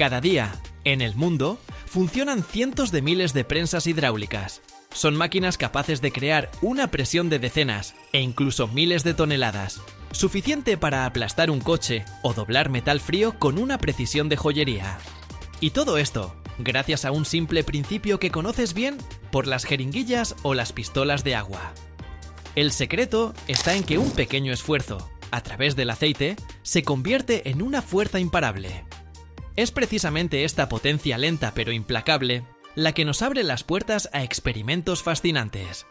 Cada día, en el mundo, funcionan cientos de miles de prensas hidráulicas. Son máquinas capaces de crear una presión de decenas e incluso miles de toneladas, suficiente para aplastar un coche o doblar metal frío con una precisión de joyería. Y todo esto, gracias a un simple principio que conoces bien por las jeringuillas o las pistolas de agua. El secreto está en que un pequeño esfuerzo, a través del aceite, se convierte en una fuerza imparable. Es precisamente esta potencia lenta pero implacable la que nos abre las puertas a experimentos fascinantes.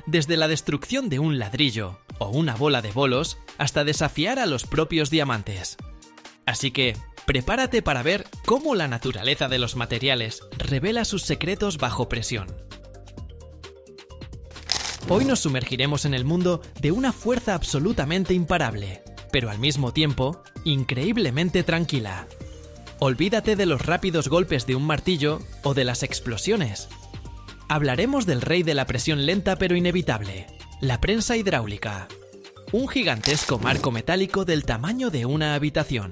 Desde la destrucción de un ladrillo o una bola de bolos hasta desafiar a los propios diamantes. Así que, prepárate para ver cómo la naturaleza de los materiales revela sus secretos bajo presión. Hoy nos sumergiremos en el mundo de una fuerza absolutamente imparable, pero al mismo tiempo, increíblemente tranquila. Olvídate de los rápidos golpes de un martillo o de las explosiones. Hablaremos del rey de la presión lenta pero inevitable, la prensa hidráulica. Un gigantesco marco metálico del tamaño de una habitación.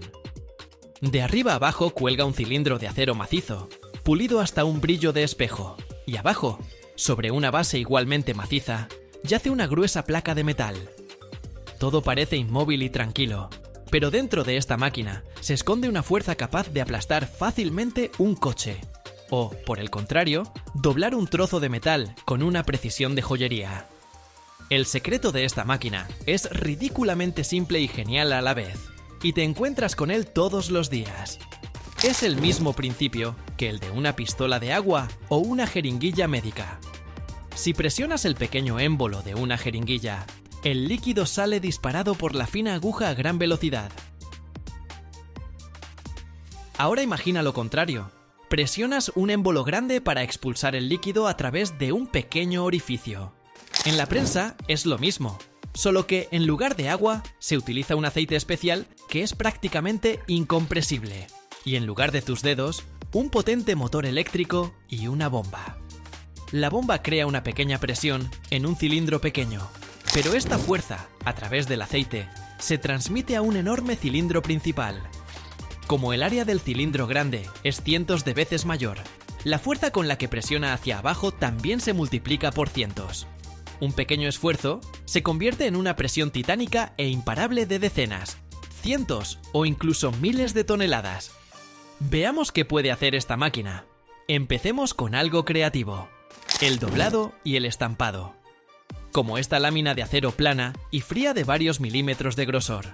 De arriba a abajo cuelga un cilindro de acero macizo, pulido hasta un brillo de espejo, y abajo, sobre una base igualmente maciza, yace una gruesa placa de metal. Todo parece inmóvil y tranquilo, pero dentro de esta máquina se esconde una fuerza capaz de aplastar fácilmente un coche, o, por el contrario, doblar un trozo de metal con una precisión de joyería. El secreto de esta máquina es ridículamente simple y genial a la vez, y te encuentras con él todos los días. Es el mismo principio que el de una pistola de agua o una jeringuilla médica. Si presionas el pequeño émbolo de una jeringuilla, el líquido sale disparado por la fina aguja a gran velocidad. Ahora imagina lo contrario. Presionas un émbolo grande para expulsar el líquido a través de un pequeño orificio. En la prensa es lo mismo, solo que en lugar de agua se utiliza un aceite especial que es prácticamente incompresible, y en lugar de tus dedos, un potente motor eléctrico y una bomba. La bomba crea una pequeña presión en un cilindro pequeño, pero esta fuerza, a través del aceite, se transmite a un enorme cilindro principal. Como el área del cilindro grande es cientos de veces mayor, la fuerza con la que presiona hacia abajo también se multiplica por cientos. Un pequeño esfuerzo se convierte en una presión titánica e imparable de decenas, cientos o incluso miles de toneladas. Veamos qué puede hacer esta máquina. Empecemos con algo creativo: el doblado y el estampado. Como esta lámina de acero plana y fría de varios milímetros de grosor.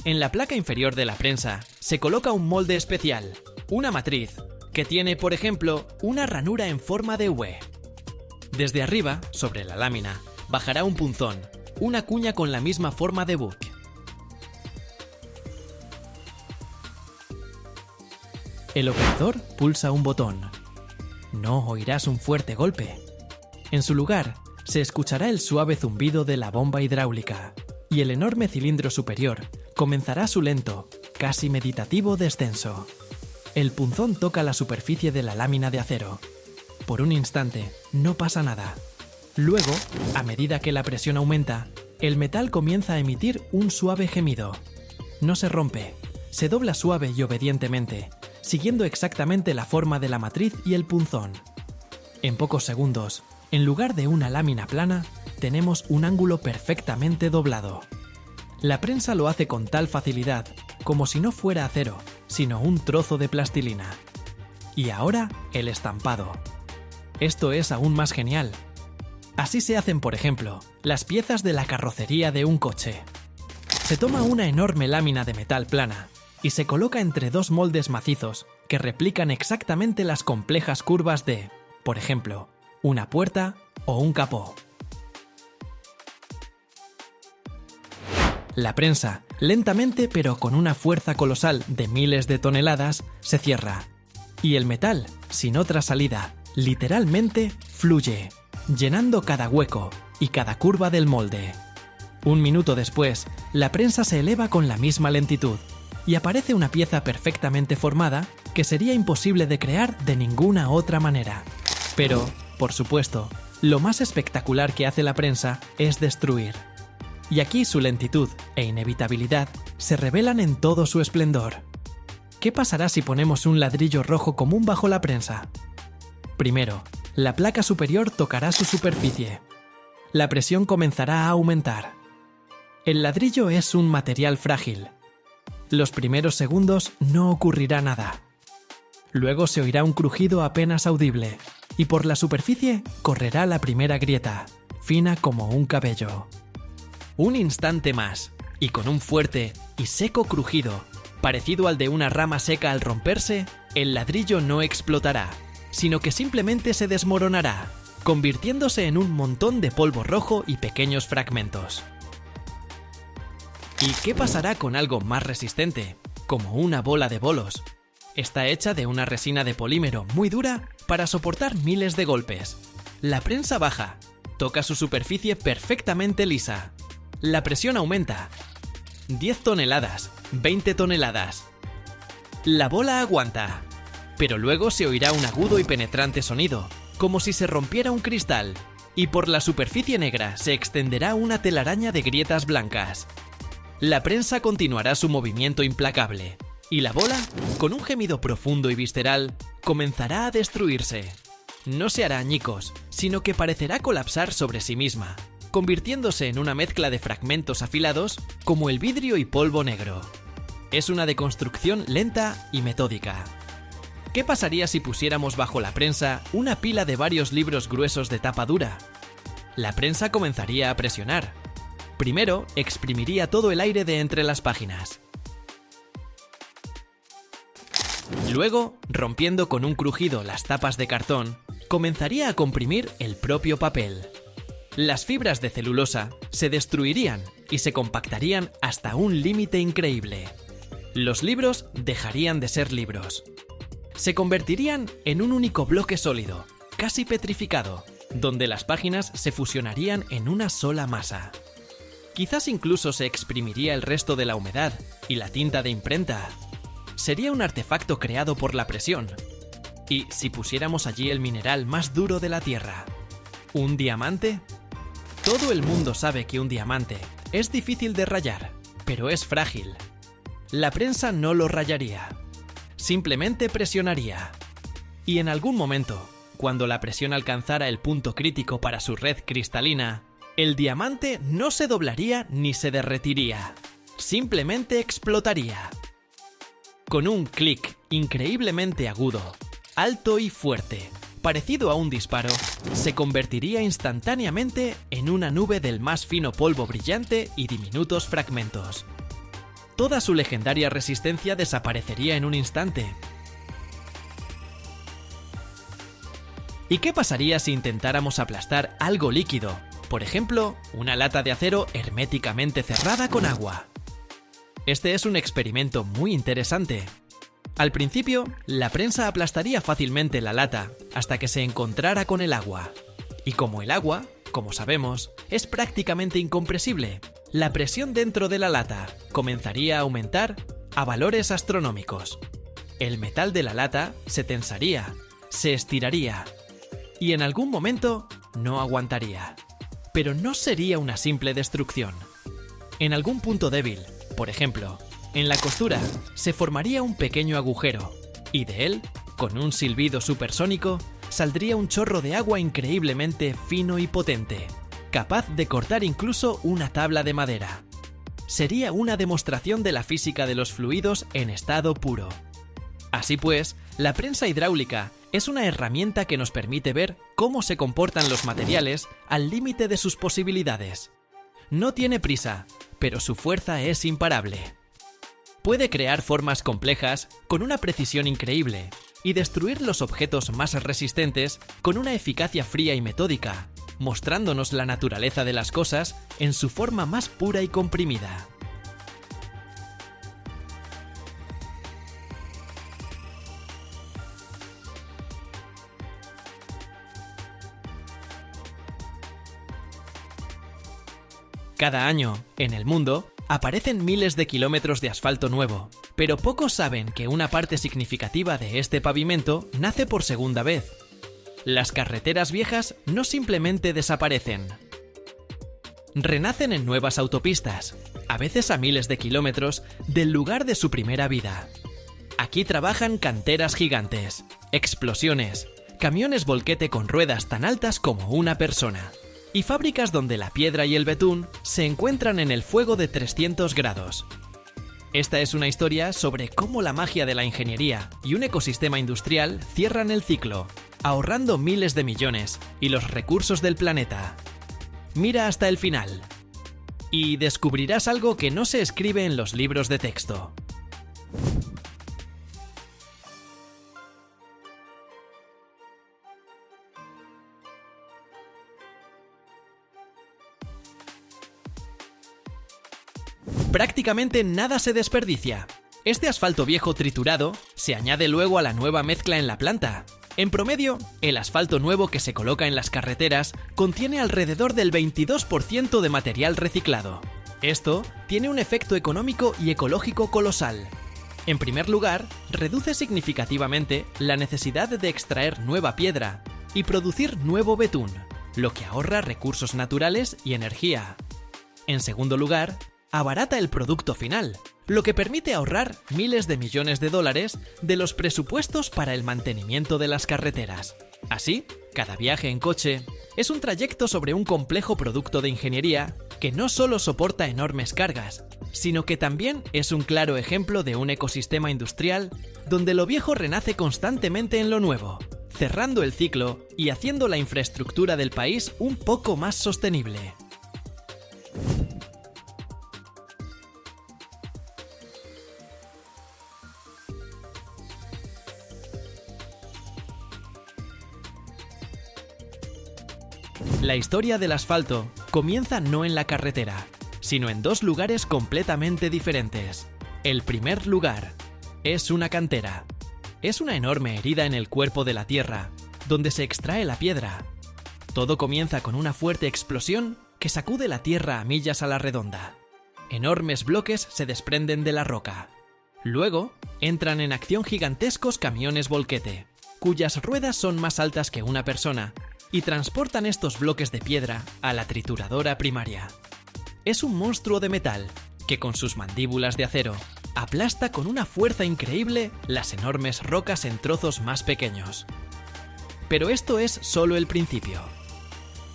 En la placa inferior de la prensa se coloca un molde especial, una matriz, que tiene, por ejemplo, una ranura en forma de V. Desde arriba, sobre la lámina, bajará un punzón, una cuña con la misma forma de buque. El operador pulsa un botón. No oirás un fuerte golpe. En su lugar, se escuchará el suave zumbido de la bomba hidráulica, y el enorme cilindro superior comenzará su lento, casi meditativo descenso. El punzón toca la superficie de la lámina de acero. Por un instante, no pasa nada. Luego, a medida que la presión aumenta, el metal comienza a emitir un suave gemido. No se rompe, se dobla suave y obedientemente, siguiendo exactamente la forma de la matriz y el punzón. En pocos segundos, en lugar de una lámina plana, tenemos un ángulo perfectamente doblado. La prensa lo hace con tal facilidad, como si no fuera acero, sino un trozo de plastilina. Y ahora, el estampado. Esto es aún más genial. Así se hacen, por ejemplo, las piezas de la carrocería de un coche. Se toma una enorme lámina de metal plana y se coloca entre dos moldes macizos que replican exactamente las complejas curvas de, por ejemplo, una puerta o un capó. La prensa, lentamente pero con una fuerza colosal de miles de toneladas, se cierra. Y el metal, sin otra salida, literalmente fluye, llenando cada hueco y cada curva del molde. Un minuto después, la prensa se eleva con la misma lentitud y aparece una pieza perfectamente formada que sería imposible de crear de ninguna otra manera. Pero, por supuesto, lo más espectacular que hace la prensa es destruir. Y aquí su lentitud e inevitabilidad se revelan en todo su esplendor. ¿Qué pasará si ponemos un ladrillo rojo común bajo la prensa? Primero, la placa superior tocará su superficie. La presión comenzará a aumentar. El ladrillo es un material frágil. Los primeros segundos no ocurrirá nada. Luego se oirá un crujido apenas audible y por la superficie correrá la primera grieta, fina como un cabello. Un instante más, y con un fuerte y seco crujido, parecido al de una rama seca al romperse, el ladrillo no explotará, sino que simplemente se desmoronará, convirtiéndose en un montón de polvo rojo y pequeños fragmentos. ¿Y qué pasará con algo más resistente, como una bola de bolos? Está hecha de una resina de polímero muy dura para soportar miles de golpes. La prensa baja, toca su superficie perfectamente lisa. La presión aumenta. 10 toneladas, 20 toneladas. La bola aguanta, pero luego se oirá un agudo y penetrante sonido, como si se rompiera un cristal, y por la superficie negra se extenderá una telaraña de grietas blancas. La prensa continuará su movimiento implacable, y la bola, con un gemido profundo y visceral, comenzará a destruirse. No se hará añicos, sino que parecerá colapsar sobre sí misma, convirtiéndose en una mezcla de fragmentos afilados como el vidrio y polvo negro. Es una deconstrucción lenta y metódica. ¿Qué pasaría si pusiéramos bajo la prensa una pila de varios libros gruesos de tapa dura? La prensa comenzaría a presionar. Primero, exprimiría todo el aire de entre las páginas. Luego, rompiendo con un crujido las tapas de cartón, comenzaría a comprimir el propio papel. Las fibras de celulosa se destruirían y se compactarían hasta un límite increíble. Los libros dejarían de ser libros. Se convertirían en un único bloque sólido, casi petrificado, donde las páginas se fusionarían en una sola masa. Quizás incluso se exprimiría el resto de la humedad y la tinta de imprenta. Sería un artefacto creado por la presión. ¿Y si pusiéramos allí el mineral más duro de la Tierra? ¿Un diamante? Todo el mundo sabe que un diamante es difícil de rayar, pero es frágil. La prensa no lo rayaría. Simplemente presionaría. Y en algún momento, cuando la presión alcanzara el punto crítico para su red cristalina, el diamante no se doblaría ni se derretiría. Simplemente explotaría. Con un clic increíblemente agudo, alto y fuerte, parecido a un disparo, se convertiría instantáneamente en una nube del más fino polvo brillante y diminutos fragmentos. Toda su legendaria resistencia desaparecería en un instante. ¿Y qué pasaría si intentáramos aplastar algo líquido? Por ejemplo, una lata de acero herméticamente cerrada con agua. Este es un experimento muy interesante. Al principio, la prensa aplastaría fácilmente la lata hasta que se encontrara con el agua. Y como el agua, como sabemos, es prácticamente incompresible, la presión dentro de la lata comenzaría a aumentar a valores astronómicos. El metal de la lata se tensaría, se estiraría y en algún momento no aguantaría. Pero no sería una simple destrucción. En algún punto débil, por ejemplo, en la costura, se formaría un pequeño agujero, y de él, con un silbido supersónico, saldría un chorro de agua increíblemente fino y potente, capaz de cortar incluso una tabla de madera. Sería una demostración de la física de los fluidos en estado puro. Así pues, la prensa hidráulica es una herramienta que nos permite ver cómo se comportan los materiales al límite de sus posibilidades. No tiene prisa, pero su fuerza es imparable. Puede crear formas complejas con una precisión increíble y destruir los objetos más resistentes con una eficacia fría y metódica, mostrándonos la naturaleza de las cosas en su forma más pura y comprimida. Cada año, en el mundo, aparecen miles de kilómetros de asfalto nuevo, pero pocos saben que una parte significativa de este pavimento nace por segunda vez. Las carreteras viejas no simplemente desaparecen. Renacen en nuevas autopistas, a veces a miles de kilómetros del lugar de su primera vida. Aquí trabajan canteras gigantes, explosiones, camiones volquete con ruedas tan altas como una persona, y fábricas donde la piedra y el betún se encuentran en el fuego de 300 grados. Esta es una historia sobre cómo la magia de la ingeniería y un ecosistema industrial cierran el ciclo, ahorrando miles de millones y los recursos del planeta. Mira hasta el final y descubrirás algo que no se escribe en los libros de texto. Prácticamente nada se desperdicia. Este asfalto viejo triturado se añade luego a la nueva mezcla en la planta. En promedio, el asfalto nuevo que se coloca en las carreteras contiene alrededor del 22% de material reciclado. Esto tiene un efecto económico y ecológico colosal. En primer lugar, reduce significativamente la necesidad de extraer nueva piedra y producir nuevo betún, lo que ahorra recursos naturales y energía. En segundo lugar, abarata el producto final, lo que permite ahorrar miles de millones de dólares de los presupuestos para el mantenimiento de las carreteras. Así, cada viaje en coche es un trayecto sobre un complejo producto de ingeniería que no solo soporta enormes cargas, sino que también es un claro ejemplo de un ecosistema industrial donde lo viejo renace constantemente en lo nuevo, cerrando el ciclo y haciendo la infraestructura del país un poco más sostenible. La historia del asfalto comienza no en la carretera, sino en dos lugares completamente diferentes. El primer lugar es una cantera. Es una enorme herida en el cuerpo de la tierra, donde se extrae la piedra. Todo comienza con una fuerte explosión que sacude la tierra a millas a la redonda. Enormes bloques se desprenden de la roca. Luego, entran en acción gigantescos camiones volquete, cuyas ruedas son más altas que una persona, y transportan estos bloques de piedra a la trituradora primaria. Es un monstruo de metal que con sus mandíbulas de acero aplasta con una fuerza increíble las enormes rocas en trozos más pequeños. Pero esto es solo el principio.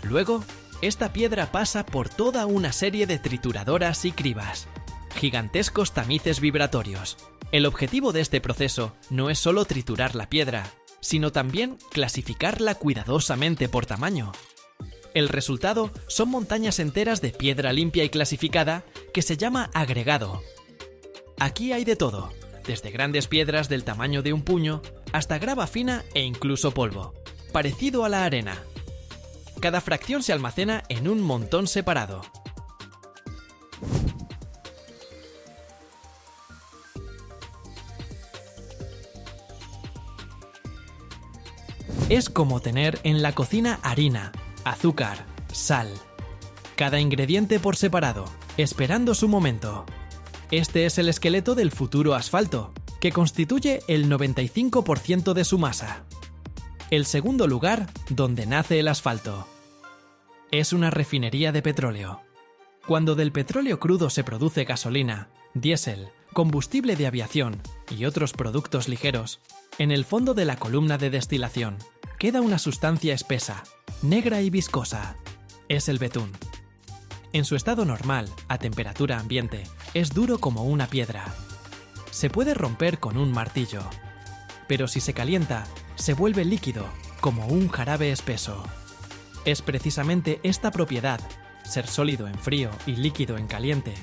Luego, esta piedra pasa por toda una serie de trituradoras y cribas, gigantescos tamices vibratorios. El objetivo de este proceso no es solo triturar la piedra, sino también clasificarla cuidadosamente por tamaño. El resultado son montañas enteras de piedra limpia y clasificada que se llama agregado. Aquí hay de todo, desde grandes piedras del tamaño de un puño hasta grava fina e incluso polvo, parecido a la arena. Cada fracción se almacena en un montón separado. Es como tener en la cocina harina, azúcar, sal. Cada ingrediente por separado, esperando su momento. Este es el esqueleto del futuro asfalto, que constituye el 95% de su masa. El segundo lugar donde nace el asfalto. Es una refinería de petróleo. Cuando del petróleo crudo se produce gasolina, diésel, combustible de aviación y otros productos ligeros, en el fondo de la columna de destilación queda una sustancia espesa, negra y viscosa. Es el betún. En su estado normal, a temperatura ambiente, es duro como una piedra. Se puede romper con un martillo, pero si se calienta, se vuelve líquido, como un jarabe espeso. Es precisamente esta propiedad, ser sólido en frío y líquido en caliente,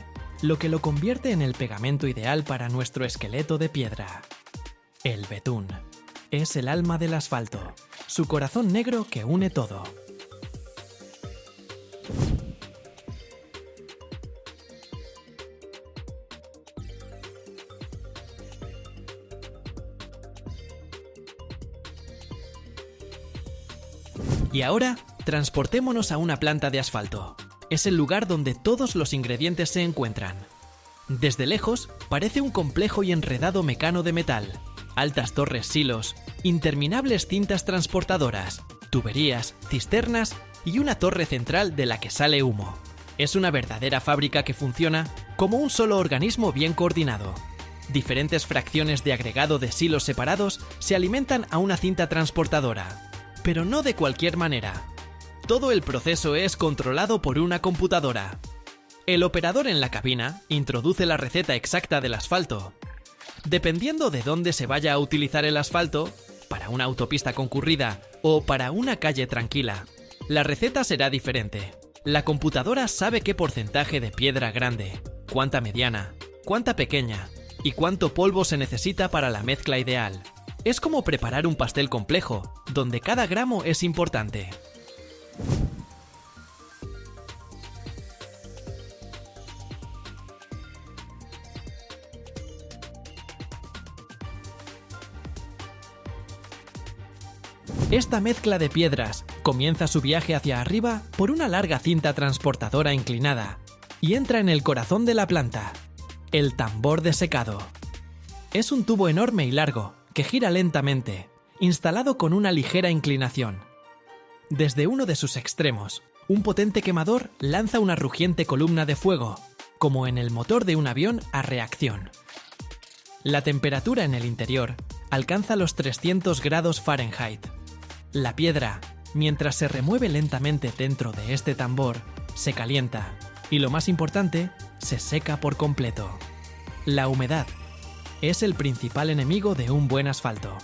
lo que lo convierte en el pegamento ideal para nuestro esqueleto de piedra. El betún es el alma del asfalto, su corazón negro que une todo. Y ahora, transportémonos a una planta de asfalto. Es el lugar donde todos los ingredientes se encuentran. Desde lejos, parece un complejo y enredado mecano de metal. Altas torres silos, interminables cintas transportadoras, tuberías, cisternas y una torre central de la que sale humo. Es una verdadera fábrica que funciona como un solo organismo bien coordinado. Diferentes fracciones de agregado de silos separados se alimentan a una cinta transportadora, pero no de cualquier manera. Todo el proceso es controlado por una computadora. El operador en la cabina introduce la receta exacta del asfalto. Dependiendo de dónde se vaya a utilizar el asfalto, para una autopista concurrida o para una calle tranquila, la receta será diferente. La computadora sabe qué porcentaje de piedra grande, cuánta mediana, cuánta pequeña y cuánto polvo se necesita para la mezcla ideal. Es como preparar un pastel complejo, donde cada gramo es importante. Esta mezcla de piedras comienza su viaje hacia arriba por una larga cinta transportadora inclinada y entra en el corazón de la planta, el tambor de secado. Es un tubo enorme y largo que gira lentamente, instalado con una ligera inclinación. Desde uno de sus extremos, un potente quemador lanza una rugiente columna de fuego, como en el motor de un avión a reacción. La temperatura en el interior alcanza los 300 grados Fahrenheit. La piedra, mientras se remueve lentamente dentro de este tambor, se calienta y, lo más importante, se seca por completo. La humedad es el principal enemigo de un buen asfalto.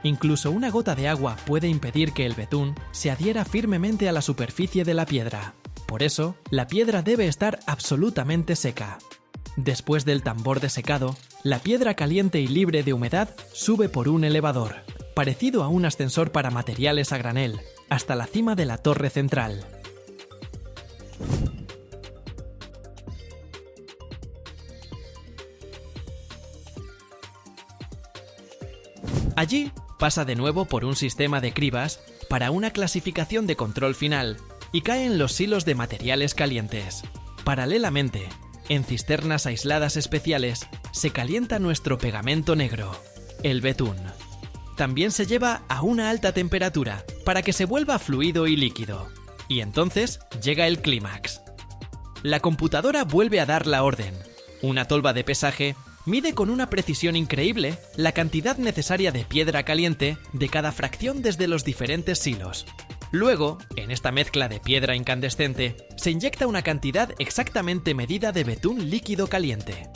Incluso una gota de agua puede impedir que el betún se adhiera firmemente a la superficie de la piedra. Por eso, la piedra debe estar absolutamente seca. Después del tambor de secado, la piedra caliente y libre de humedad sube por un elevador, parecido a un ascensor para materiales a granel, hasta la cima de la torre central. Allí pasa de nuevo por un sistema de cribas para una clasificación de control final y cae en los silos de materiales calientes. Paralelamente, en cisternas aisladas especiales, se calienta nuestro pegamento negro, el betún. También se lleva a una alta temperatura para que se vuelva fluido y líquido. Y entonces llega el clímax. La computadora vuelve a dar la orden. Una tolva de pesaje mide con una precisión increíble la cantidad necesaria de piedra caliente de cada fracción desde los diferentes silos. Luego, en esta mezcla de piedra incandescente, se inyecta una cantidad exactamente medida de betún líquido caliente.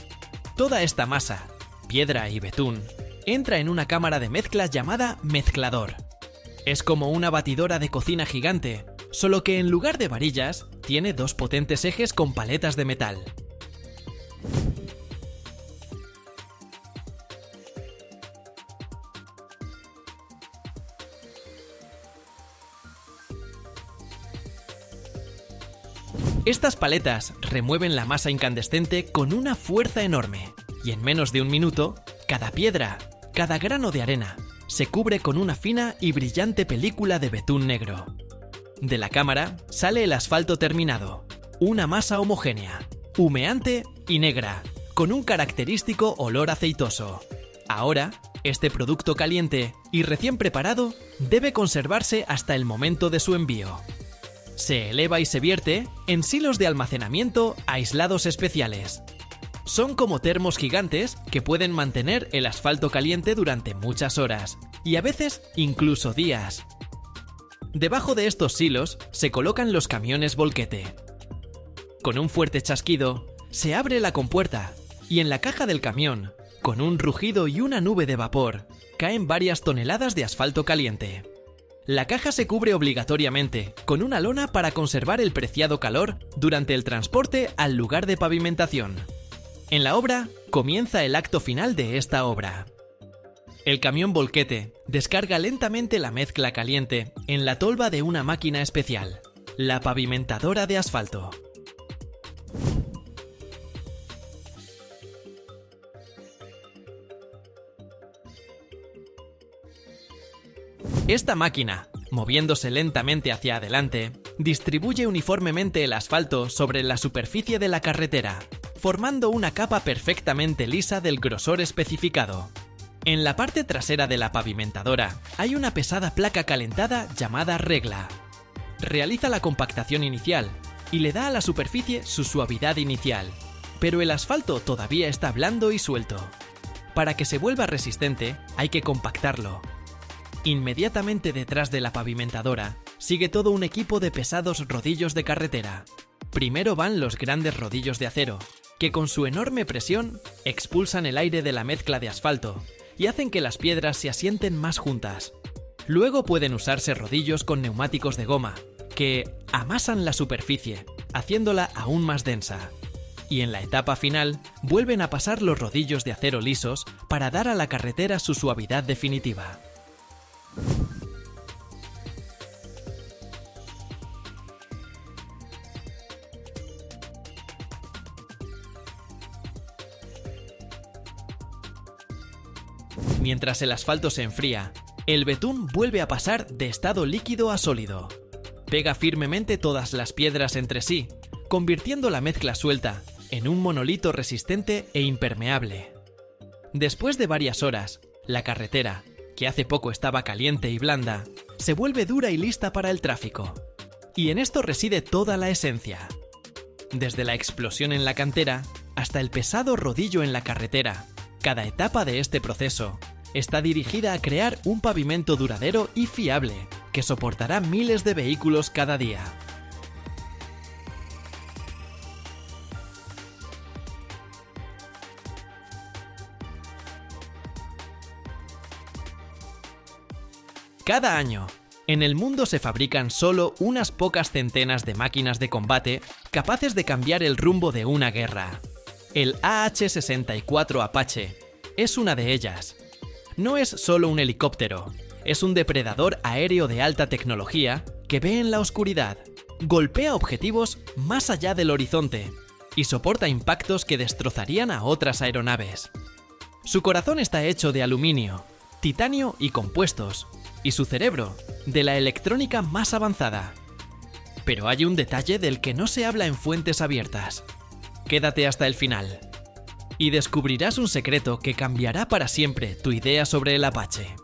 Toda esta masa, piedra y betún, entra en una cámara de mezcla llamada mezclador. Es como una batidora de cocina gigante, solo que en lugar de varillas, tiene dos potentes ejes con paletas de metal. Estas paletas remueven la masa incandescente con una fuerza enorme, y en menos de un minuto, cada piedra, cada grano de arena, se cubre con una fina y brillante película de betún negro. De la cámara sale el asfalto terminado, una masa homogénea, humeante y negra, con un característico olor aceitoso. Ahora, este producto caliente y recién preparado debe conservarse hasta el momento de su envío. Se eleva y se vierte en silos de almacenamiento aislados especiales. Son como termos gigantes que pueden mantener el asfalto caliente durante muchas horas, y a veces incluso días. Debajo de estos silos se colocan los camiones volquete. Con un fuerte chasquido, se abre la compuerta, y en la caja del camión, con un rugido y una nube de vapor, caen varias toneladas de asfalto caliente. La caja se cubre obligatoriamente con una lona para conservar el preciado calor durante el transporte al lugar de pavimentación. En la obra comienza el acto final de esta obra. El camión volquete descarga lentamente la mezcla caliente en la tolva de una máquina especial, la pavimentadora de asfalto. Esta máquina, moviéndose lentamente hacia adelante, distribuye uniformemente el asfalto sobre la superficie de la carretera, formando una capa perfectamente lisa del grosor especificado. En la parte trasera de la pavimentadora hay una pesada placa calentada llamada regla. Realiza la compactación inicial y le da a la superficie su suavidad inicial, pero el asfalto todavía está blando y suelto. Para que se vuelva resistente, hay que compactarlo. Inmediatamente detrás de la pavimentadora, sigue todo un equipo de pesados rodillos de carretera. Primero van los grandes rodillos de acero, que con su enorme presión expulsan el aire de la mezcla de asfalto y hacen que las piedras se asienten más juntas. Luego pueden usarse rodillos con neumáticos de goma, que amasan la superficie, haciéndola aún más densa. Y en la etapa final, vuelven a pasar los rodillos de acero lisos para dar a la carretera su suavidad definitiva. Mientras el asfalto se enfría, el betún vuelve a pasar de estado líquido a sólido. Pega firmemente todas las piedras entre sí, convirtiendo la mezcla suelta en un monolito resistente e impermeable. Después de varias horas, la carretera, que hace poco estaba caliente y blanda, se vuelve dura y lista para el tráfico. Y en esto reside toda la esencia. Desde la explosión en la cantera hasta el pesado rodillo en la carretera, cada etapa de este proceso está dirigida a crear un pavimento duradero y fiable que soportará miles de vehículos cada día. Cada año, en el mundo se fabrican solo unas pocas centenas de máquinas de combate capaces de cambiar el rumbo de una guerra. El AH-64 Apache es una de ellas. No es solo un helicóptero, es un depredador aéreo de alta tecnología que ve en la oscuridad, golpea objetivos más allá del horizonte y soporta impactos que destrozarían a otras aeronaves. Su corazón está hecho de aluminio, titanio y compuestos, y su cerebro, de la electrónica más avanzada. Pero hay un detalle del que no se habla en fuentes abiertas. Quédate hasta el final y descubrirás un secreto que cambiará para siempre tu idea sobre el Apache.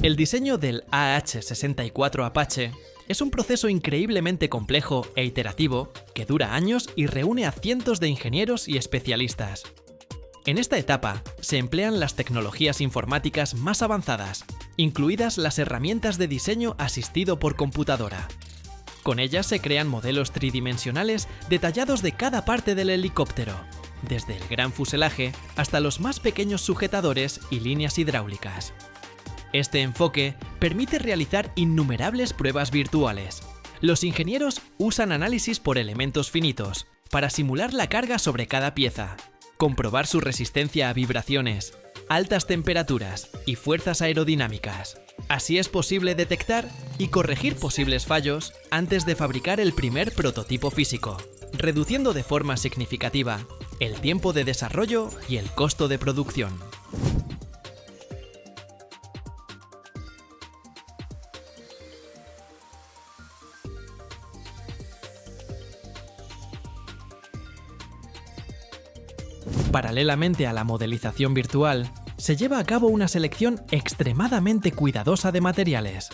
El diseño del AH-64 Apache es un proceso increíblemente complejo e iterativo que dura años y reúne a cientos de ingenieros y especialistas. En esta etapa se emplean las tecnologías informáticas más avanzadas, incluidas las herramientas de diseño asistido por computadora. Con ellas se crean modelos tridimensionales detallados de cada parte del helicóptero, desde el gran fuselaje hasta los más pequeños sujetadores y líneas hidráulicas. Este enfoque permite realizar innumerables pruebas virtuales. Los ingenieros usan análisis por elementos finitos para simular la carga sobre cada pieza, comprobar su resistencia a vibraciones, altas temperaturas y fuerzas aerodinámicas. Así es posible detectar y corregir posibles fallos antes de fabricar el primer prototipo físico, reduciendo de forma significativa el tiempo de desarrollo y el costo de producción. Paralelamente a la modelización virtual, se lleva a cabo una selección extremadamente cuidadosa de materiales.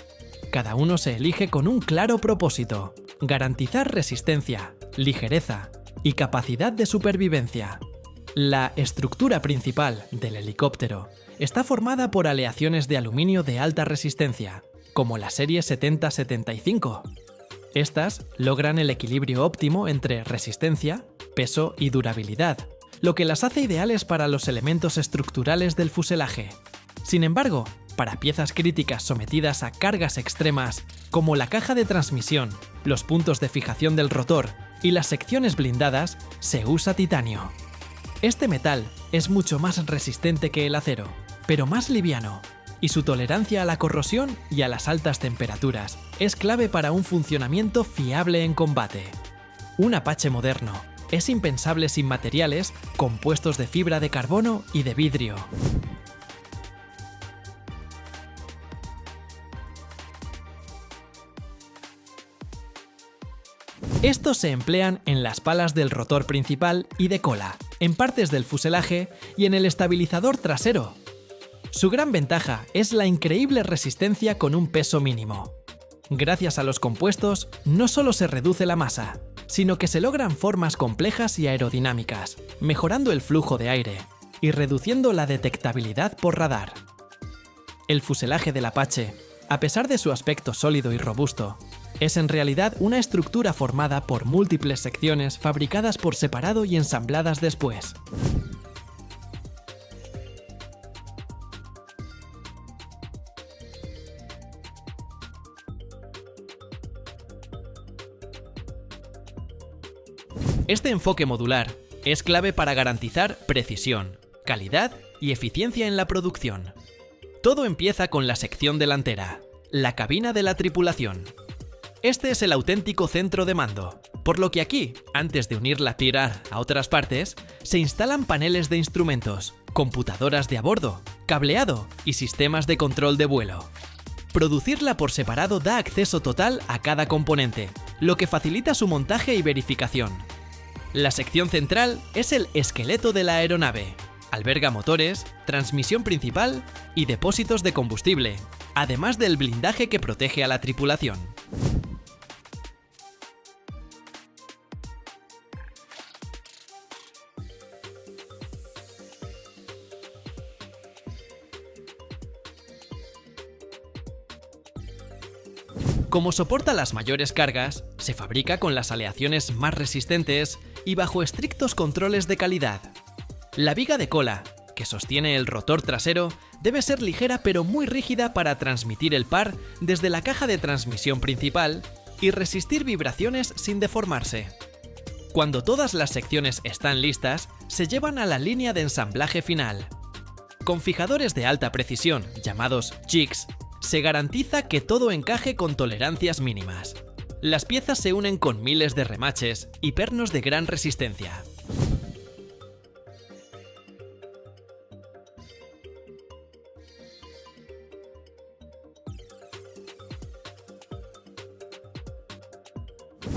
Cada uno se elige con un claro propósito: garantizar resistencia, ligereza y capacidad de supervivencia. La estructura principal del helicóptero está formada por aleaciones de aluminio de alta resistencia, como la serie 70-75. Estas logran el equilibrio óptimo entre resistencia, peso y durabilidad, lo que las hace ideales para los elementos estructurales del fuselaje. Sin embargo, para piezas críticas sometidas a cargas extremas, como la caja de transmisión, los puntos de fijación del rotor y las secciones blindadas, se usa titanio. Este metal es mucho más resistente que el acero, pero más liviano, y su tolerancia a la corrosión y a las altas temperaturas es clave para un funcionamiento fiable en combate. Un Apache moderno es impensable sin materiales compuestos de fibra de carbono y de vidrio. Estos se emplean en las palas del rotor principal y de cola, en partes del fuselaje y en el estabilizador trasero. Su gran ventaja es la increíble resistencia con un peso mínimo. Gracias a los compuestos, no solo se reduce la masa, sino que se logran formas complejas y aerodinámicas, mejorando el flujo de aire y reduciendo la detectabilidad por radar. El fuselaje del Apache, a pesar de su aspecto sólido y robusto, es en realidad una estructura formada por múltiples secciones fabricadas por separado y ensambladas después. Este enfoque modular es clave para garantizar precisión, calidad y eficiencia en la producción. Todo empieza con la sección delantera, la cabina de la tripulación. Este es el auténtico centro de mando, por lo que aquí, antes de unir la tirar a otras partes, se instalan paneles de instrumentos, computadoras de a bordo, cableado y sistemas de control de vuelo. Producirla por separado da acceso total a cada componente, lo que facilita su montaje y verificación. La sección central es el esqueleto de la aeronave. Alberga motores, transmisión principal y depósitos de combustible, además del blindaje que protege a la tripulación. Como soporta las mayores cargas, se fabrica con las aleaciones más resistentes y bajo estrictos controles de calidad. La viga de cola, que sostiene el rotor trasero, debe ser ligera pero muy rígida para transmitir el par desde la caja de transmisión principal y resistir vibraciones sin deformarse. Cuando todas las secciones están listas, se llevan a la línea de ensamblaje final. Con fijadores de alta precisión, llamados jigs, se garantiza que todo encaje con tolerancias mínimas. Las piezas se unen con miles de remaches y pernos de gran resistencia.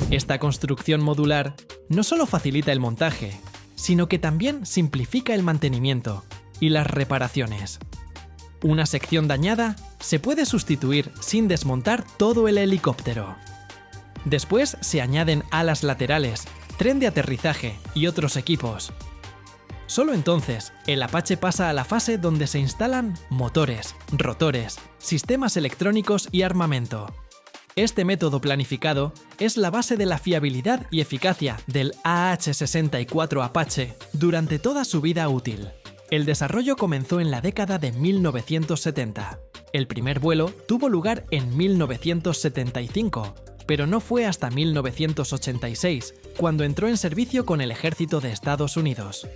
Esta construcción modular no solo facilita el montaje, sino que también simplifica el mantenimiento y las reparaciones. Una sección dañada se puede sustituir sin desmontar todo el helicóptero. Después se añaden alas laterales, tren de aterrizaje y otros equipos. Solo entonces, el Apache pasa a la fase donde se instalan motores, rotores, sistemas electrónicos y armamento. Este método planificado es la base de la fiabilidad y eficacia del AH-64 Apache durante toda su vida útil. El desarrollo comenzó en la década de 1970. El primer vuelo tuvo lugar en 1975, pero no fue hasta 1986, cuando entró en servicio con el ejército de Estados Unidos.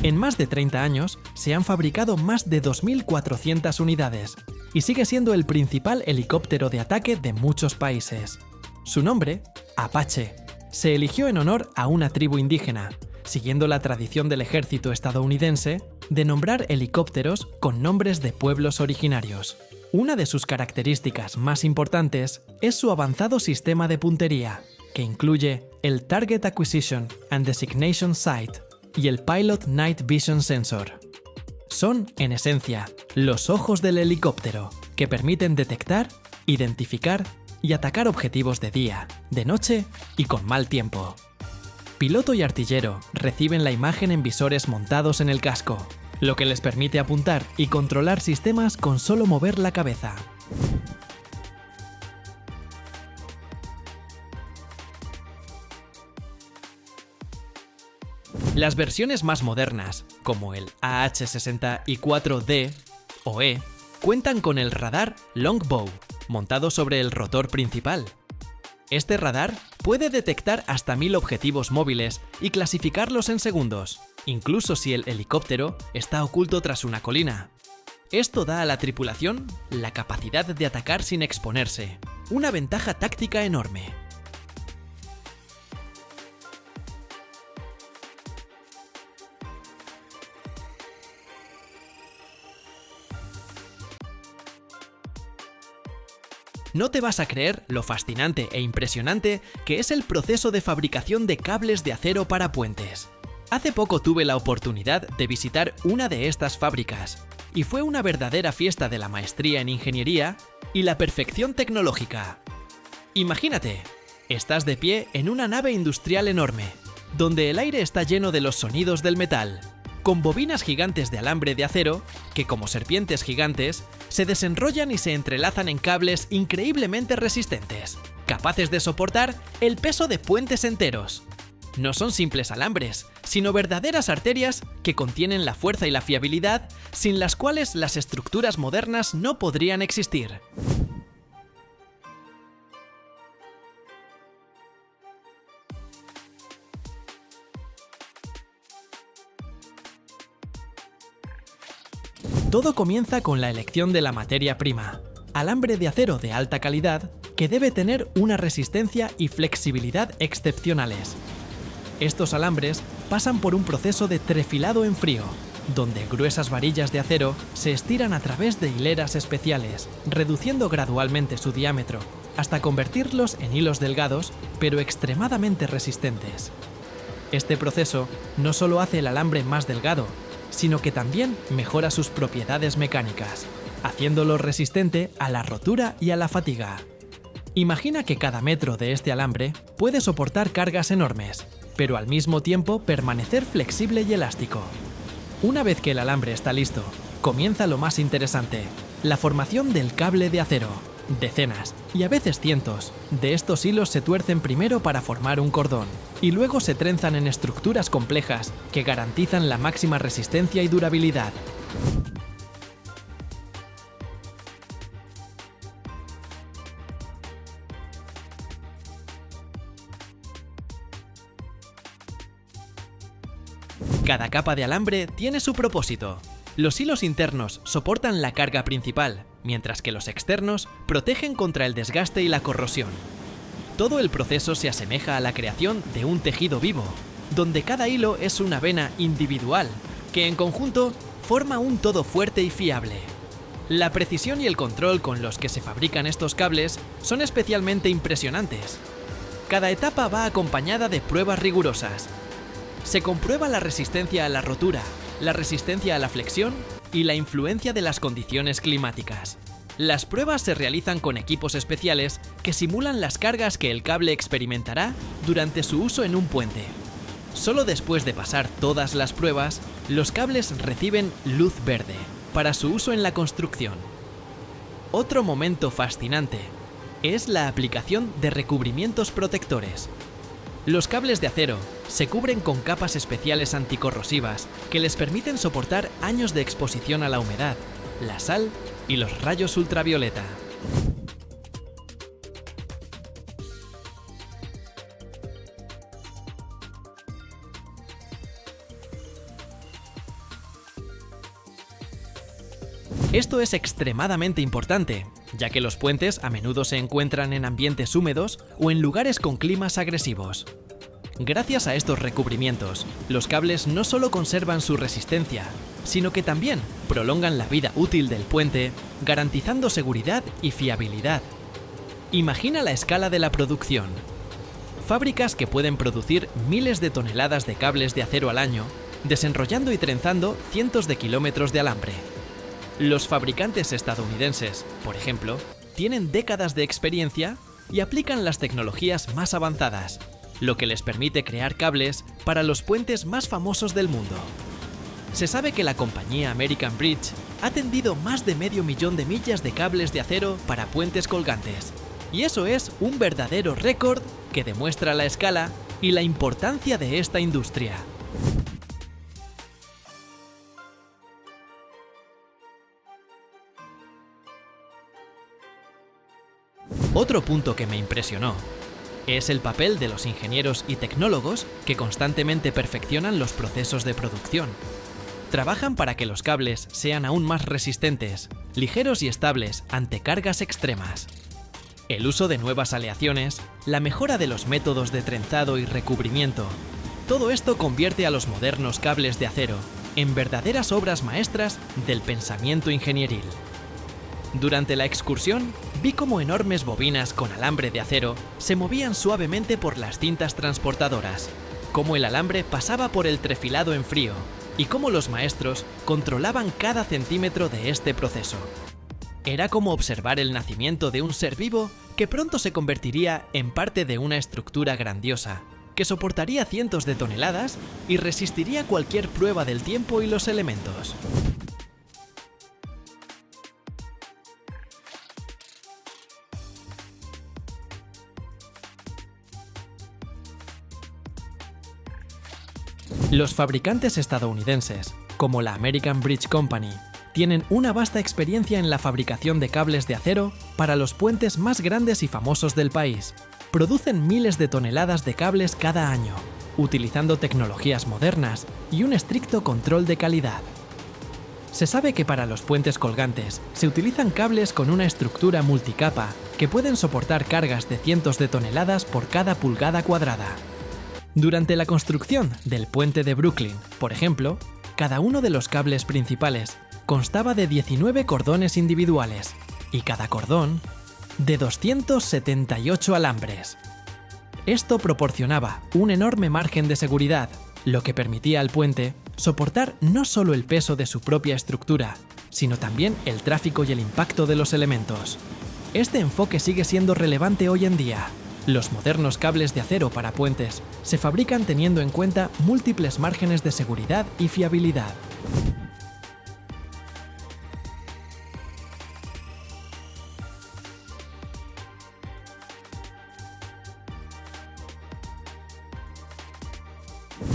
En más de 30 años, se han fabricado más de 2.400 unidades, y sigue siendo el principal helicóptero de ataque de muchos países. Su nombre, Apache, se eligió en honor a una tribu indígena, siguiendo la tradición del ejército estadounidense de nombrar helicópteros con nombres de pueblos originarios. Una de sus características más importantes es su avanzado sistema de puntería, que incluye el Target Acquisition and Designation Sight y el Pilot Night Vision Sensor. Son, en esencia, los ojos del helicóptero, que permiten detectar, identificar y atacar objetivos de día, de noche y con mal tiempo. Piloto y artillero reciben la imagen en visores montados en el casco, lo que les permite apuntar y controlar sistemas con solo mover la cabeza. Las versiones más modernas, como el AH-64D o E, cuentan con el radar Longbow, montado sobre el rotor principal. Este radar puede detectar hasta 1000 objetivos móviles y clasificarlos en segundos, incluso si el helicóptero está oculto tras una colina. Esto da a la tripulación la capacidad de atacar sin exponerse, una ventaja táctica enorme. No te vas a creer lo fascinante e impresionante que es el proceso de fabricación de cables de acero para puentes. Hace poco tuve la oportunidad de visitar una de estas fábricas y fue una verdadera fiesta de la maestría en ingeniería y la perfección tecnológica. Imagínate, estás de pie en una nave industrial enorme, donde el aire está lleno de los sonidos del metal, con bobinas gigantes de alambre de acero que, como serpientes gigantes, se desenrollan y se entrelazan en cables increíblemente resistentes, capaces de soportar el peso de puentes enteros. No son simples alambres, sino verdaderas arterias que contienen la fuerza y la fiabilidad sin las cuales las estructuras modernas no podrían existir. Todo comienza con la elección de la materia prima, alambre de acero de alta calidad que debe tener una resistencia y flexibilidad excepcionales. Estos alambres pasan por un proceso de trefilado en frío, donde gruesas varillas de acero se estiran a través de hileras especiales, reduciendo gradualmente su diámetro, hasta convertirlos en hilos delgados, pero extremadamente resistentes. Este proceso no solo hace el alambre más delgado, sino que también mejora sus propiedades mecánicas, haciéndolo resistente a la rotura y a la fatiga. Imagina que cada metro de este alambre puede soportar cargas enormes, pero al mismo tiempo permanecer flexible y elástico. Una vez que el alambre está listo, comienza lo más interesante, la formación del cable de acero. Decenas, y a veces cientos, de estos hilos se tuercen primero para formar un cordón, y luego se trenzan en estructuras complejas que garantizan la máxima resistencia y durabilidad. Cada capa de alambre tiene su propósito. Los hilos internos soportan la carga principal, mientras que los externos protegen contra el desgaste y la corrosión. Todo el proceso se asemeja a la creación de un tejido vivo, donde cada hilo es una vena individual, que en conjunto forma un todo fuerte y fiable. La precisión y el control con los que se fabrican estos cables son especialmente impresionantes. Cada etapa va acompañada de pruebas rigurosas. Se comprueba la resistencia a la rotura, la resistencia a la flexión y la influencia de las condiciones climáticas. Las pruebas se realizan con equipos especiales que simulan las cargas que el cable experimentará durante su uso en un puente. Solo después de pasar todas las pruebas, los cables reciben luz verde para su uso en la construcción. Otro momento fascinante es la aplicación de recubrimientos protectores. Los cables de acero se cubren con capas especiales anticorrosivas que les permiten soportar años de exposición a la humedad, la sal y los rayos ultravioleta. Esto es extremadamente importante, ya que los puentes a menudo se encuentran en ambientes húmedos o en lugares con climas agresivos. Gracias a estos recubrimientos, los cables no solo conservan su resistencia, sino que también prolongan la vida útil del puente, garantizando seguridad y fiabilidad. Imagina la escala de la producción. Fábricas que pueden producir miles de toneladas de cables de acero al año, desenrollando y trenzando cientos de kilómetros de alambre. Los fabricantes estadounidenses, por ejemplo, tienen décadas de experiencia y aplican las tecnologías más avanzadas, lo que les permite crear cables para los puentes más famosos del mundo. Se sabe que la compañía American Bridge ha tendido más de 500.000 de millas de cables de acero para puentes colgantes, y eso es un verdadero récord que demuestra la escala y la importancia de esta industria. Otro punto que me impresionó es el papel de los ingenieros y tecnólogos que constantemente perfeccionan los procesos de producción. Trabajan para que los cables sean aún más resistentes, ligeros y estables ante cargas extremas. El uso de nuevas aleaciones, la mejora de los métodos de trenzado y recubrimiento, todo esto convierte a los modernos cables de acero en verdaderas obras maestras del pensamiento ingenieril. Durante la excursión, vi cómo enormes bobinas con alambre de acero se movían suavemente por las cintas transportadoras, cómo el alambre pasaba por el trefilado en frío y cómo los maestros controlaban cada centímetro de este proceso. Era como observar el nacimiento de un ser vivo que pronto se convertiría en parte de una estructura grandiosa, que soportaría cientos de toneladas y resistiría cualquier prueba del tiempo y los elementos. Los fabricantes estadounidenses, como la American Bridge Company, tienen una vasta experiencia en la fabricación de cables de acero para los puentes más grandes y famosos del país. Producen miles de toneladas de cables cada año, utilizando tecnologías modernas y un estricto control de calidad. Se sabe que para los puentes colgantes se utilizan cables con una estructura multicapa que pueden soportar cargas de cientos de toneladas por cada pulgada cuadrada. Durante la construcción del puente de Brooklyn, por ejemplo, cada uno de los cables principales constaba de 19 cordones individuales y cada cordón de 278 alambres. Esto proporcionaba un enorme margen de seguridad, lo que permitía al puente soportar no solo el peso de su propia estructura, sino también el tráfico y el impacto de los elementos. Este enfoque sigue siendo relevante hoy en día. Los modernos cables de acero para puentes se fabrican teniendo en cuenta múltiples márgenes de seguridad y fiabilidad.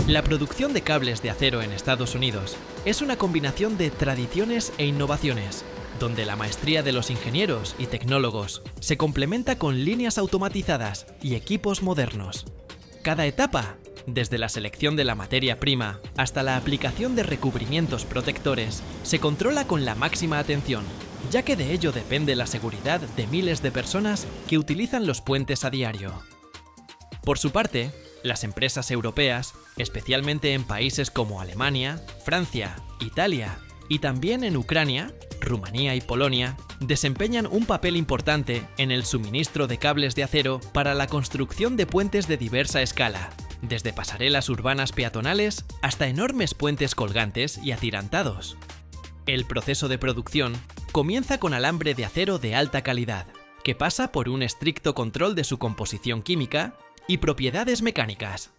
La producción de cables de acero en Estados Unidos es una combinación de tradiciones e innovaciones, donde la maestría de los ingenieros y tecnólogos se complementa con líneas automatizadas y equipos modernos. Cada etapa, desde la selección de la materia prima hasta la aplicación de recubrimientos protectores, se controla con la máxima atención, ya que de ello depende la seguridad de miles de personas que utilizan los puentes a diario. Por su parte, las empresas europeas, especialmente en países como Alemania, Francia, Italia y también en Ucrania, Rumanía y Polonia, desempeñan un papel importante en el suministro de cables de acero para la construcción de puentes de diversa escala, desde pasarelas urbanas peatonales hasta enormes puentes colgantes y atirantados. El proceso de producción comienza con alambre de acero de alta calidad, que pasa por un estricto control de su composición química y propiedades mecánicas.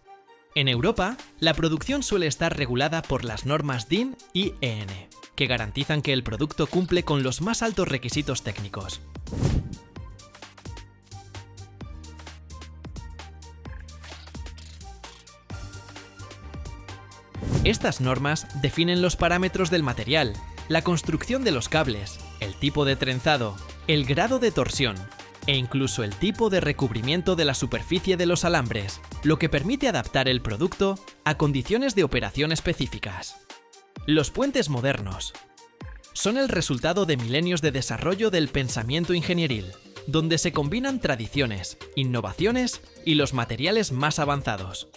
En Europa, la producción suele estar regulada por las normas DIN y EN, que garantizan que el producto cumple con los más altos requisitos técnicos. Estas normas definen los parámetros del material, la construcción de los cables, el tipo de trenzado, el grado de torsión e incluso el tipo de recubrimiento de la superficie de los alambres, lo que permite adaptar el producto a condiciones de operación específicas. Los puentes modernos son el resultado de milenios de desarrollo del pensamiento ingenieril, donde se combinan tradiciones, innovaciones y los materiales más avanzados.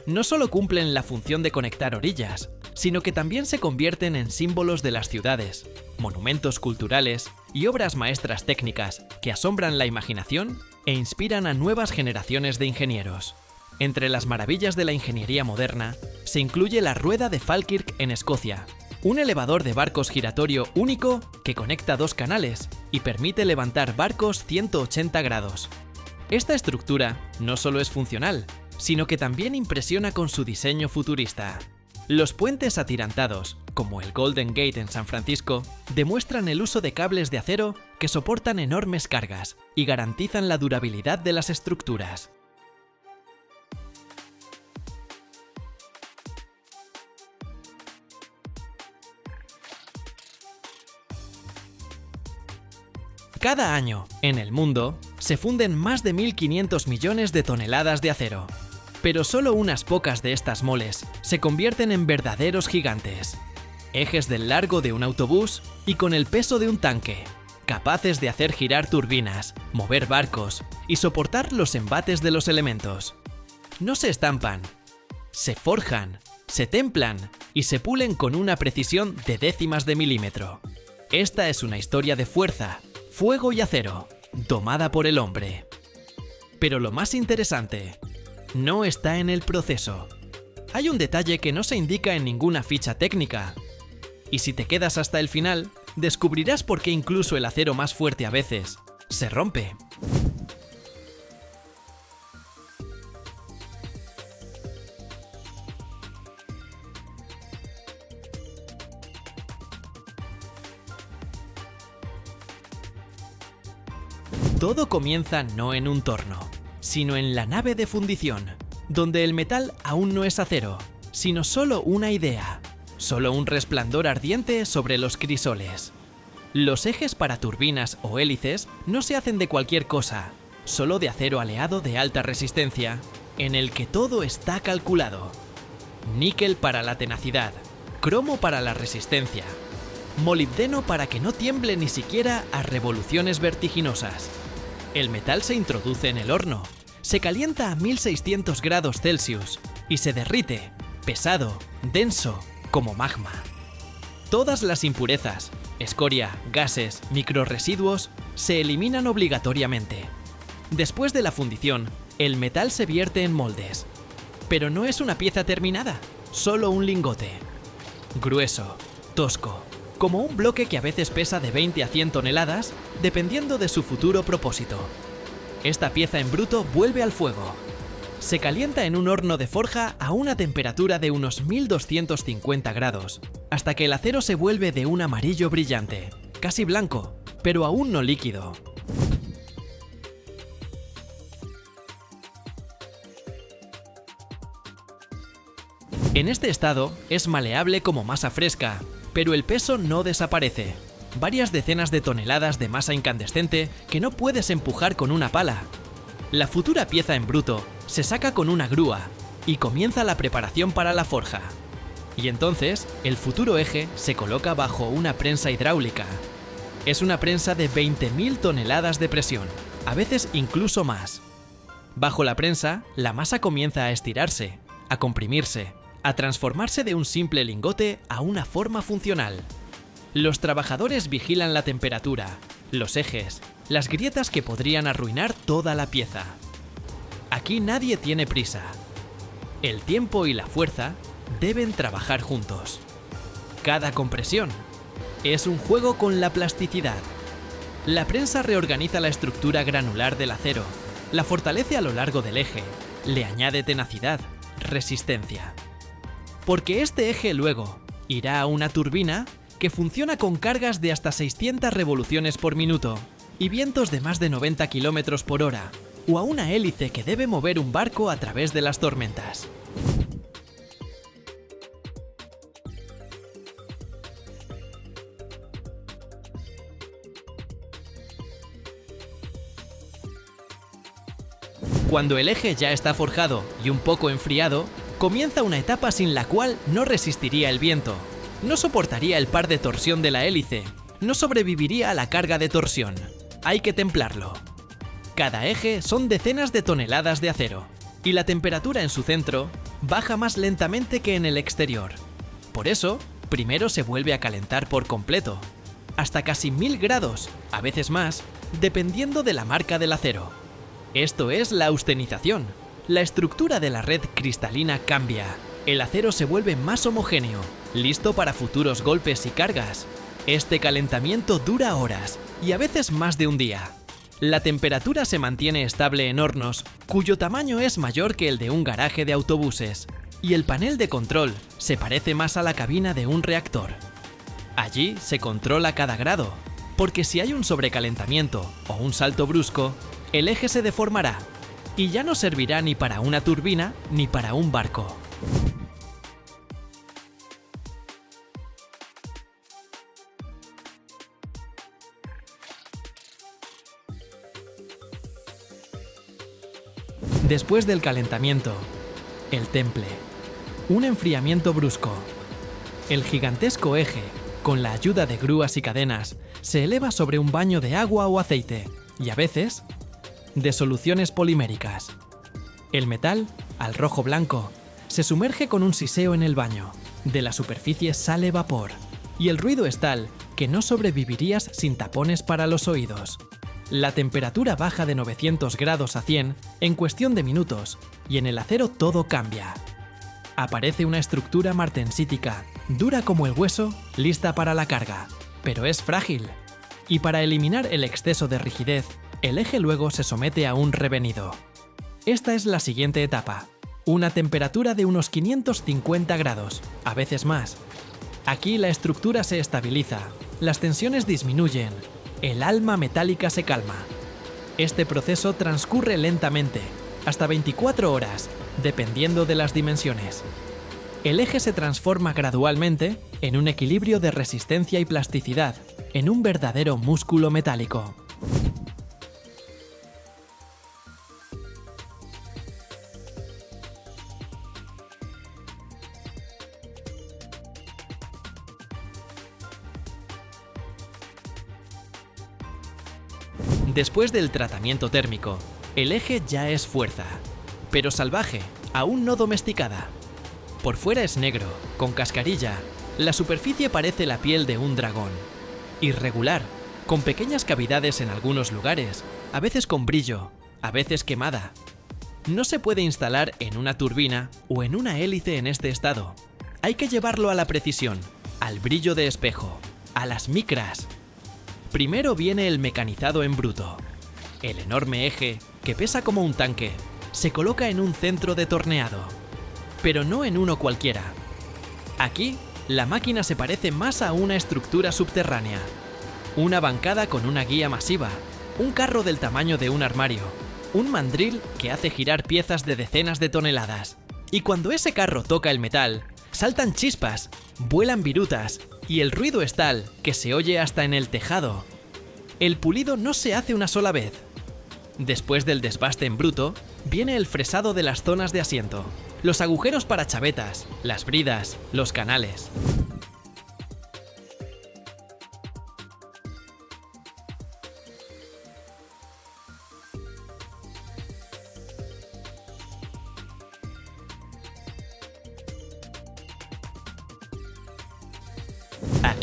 No solo cumplen la función de conectar orillas, sino que también se convierten en símbolos de las ciudades, monumentos culturales y obras maestras técnicas que asombran la imaginación e inspiran a nuevas generaciones de ingenieros. Entre las maravillas de la ingeniería moderna se incluye la rueda de Falkirk en Escocia, un elevador de barcos giratorio único que conecta dos canales y permite levantar barcos 180 grados. Esta estructura no solo es funcional, sino que también impresiona con su diseño futurista. Los puentes atirantados, como el Golden Gate en San Francisco, demuestran el uso de cables de acero que soportan enormes cargas y garantizan la durabilidad de las estructuras. Cada año, en el mundo, se funden más de 1.500 millones de toneladas de acero. Pero solo unas pocas de estas moles se convierten en verdaderos gigantes. Ejes del largo de un autobús y con el peso de un tanque, capaces de hacer girar turbinas, mover barcos y soportar los embates de los elementos. No se estampan, se forjan, se templan y se pulen con una precisión de décimas de milímetro. Esta es una historia de fuerza, fuego y acero, domada por el hombre. Pero lo más interesante no está en el proceso. Hay un detalle que no se indica en ninguna ficha técnica. Y si te quedas hasta el final, descubrirás por qué incluso el acero más fuerte a veces se rompe. Todo comienza no en un torno, sino en la nave de fundición, donde el metal aún no es acero, sino solo una idea, solo un resplandor ardiente sobre los crisoles. Los ejes para turbinas o hélices no se hacen de cualquier cosa, solo de acero aleado de alta resistencia, en el que todo está calculado. Níquel para la tenacidad, cromo para la resistencia, molibdeno para que no tiemble ni siquiera a revoluciones vertiginosas. El metal se introduce en el horno, se calienta a 1600 grados Celsius y se derrite, pesado, denso, como magma. Todas las impurezas, escoria, gases, microrresiduos, se eliminan obligatoriamente. Después de la fundición, el metal se vierte en moldes. Pero no es una pieza terminada, solo un lingote. Grueso, tosco, como un bloque que a veces pesa de 20 a 100 toneladas, dependiendo de su futuro propósito. Esta pieza en bruto vuelve al fuego. Se calienta en un horno de forja a una temperatura de unos 1250 grados, hasta que el acero se vuelve de un amarillo brillante, casi blanco, pero aún no líquido. En este estado es maleable como masa fresca, pero el peso no desaparece. Varias decenas de toneladas de masa incandescente que no puedes empujar con una pala. La futura pieza en bruto se saca con una grúa y comienza la preparación para la forja. Y entonces, el futuro eje se coloca bajo una prensa hidráulica. Es una prensa de 20.000 toneladas de presión, a veces incluso más. Bajo la prensa, la masa comienza a estirarse, a comprimirse, a transformarse de un simple lingote a una forma funcional. Los trabajadores vigilan la temperatura, los ejes, las grietas que podrían arruinar toda la pieza. Aquí nadie tiene prisa. El tiempo y la fuerza deben trabajar juntos. Cada compresión es un juego con la plasticidad. La prensa reorganiza la estructura granular del acero, la fortalece a lo largo del eje, le añade tenacidad, resistencia. Porque este eje luego irá a una turbina que funciona con cargas de hasta 600 revoluciones por minuto y vientos de más de 90 km por hora, o a una hélice que debe mover un barco a través de las tormentas. Cuando el eje ya está forjado y un poco enfriado, comienza una etapa sin la cual no resistiría el viento, no soportaría el par de torsión de la hélice, no sobreviviría a la carga de torsión. Hay que templarlo. Cada eje son decenas de toneladas de acero, y la temperatura en su centro baja más lentamente que en el exterior. Por eso, primero se vuelve a calentar por completo, hasta casi 1000 grados, a veces más, dependiendo de la marca del acero. Esto es la austenización. La estructura de la red cristalina cambia. El acero se vuelve más homogéneo, listo para futuros golpes y cargas. Este calentamiento dura horas y a veces más de un día. La temperatura se mantiene estable en hornos, cuyo tamaño es mayor que el de un garaje de autobuses, y el panel de control se parece más a la cabina de un reactor. Allí se controla cada grado, porque si hay un sobrecalentamiento o un salto brusco, el eje se deformará y ya no servirá ni para una turbina ni para un barco. Después del calentamiento, el temple, un enfriamiento brusco. El gigantesco eje, con la ayuda de grúas y cadenas, se eleva sobre un baño de agua o aceite, y a veces, de soluciones poliméricas. El metal, al rojo blanco, se sumerge con un siseo en el baño. De la superficie sale vapor, y el ruido es tal que no sobrevivirías sin tapones para los oídos. La temperatura baja de 900 grados a 100 en cuestión de minutos, y en el acero todo cambia. Aparece una estructura martensítica, dura como el hueso, lista para la carga, pero es frágil. Y para eliminar el exceso de rigidez, el eje luego se somete a un revenido. Esta es la siguiente etapa, una temperatura de unos 550 grados, a veces más. Aquí la estructura se estabiliza, las tensiones disminuyen, el alma metálica se calma. Este proceso transcurre lentamente, hasta 24 horas, dependiendo de las dimensiones. El eje se transforma gradualmente en un equilibrio de resistencia y plasticidad, en un verdadero músculo metálico. Después del tratamiento térmico, el eje ya es fuerza, pero salvaje, aún no domesticada. Por fuera es negro, con cascarilla, la superficie parece la piel de un dragón. Irregular, con pequeñas cavidades en algunos lugares, a veces con brillo, a veces quemada. No se puede instalar en una turbina o en una hélice en este estado. Hay que llevarlo a la precisión, al brillo de espejo, a las micras. Primero viene el mecanizado en bruto. El enorme eje, que pesa como un tanque, se coloca en un centro de torneado. Pero no en uno cualquiera. Aquí, la máquina se parece más a una estructura subterránea. Una bancada con una guía masiva, un carro del tamaño de un armario, un mandril que hace girar piezas de decenas de toneladas. Y cuando ese carro toca el metal, saltan chispas, vuelan virutas, y el ruido es tal que se oye hasta en el tejado. El pulido no se hace una sola vez. Después del desbaste en bruto, viene el fresado de las zonas de asiento, los agujeros para chavetas, las bridas, los canales.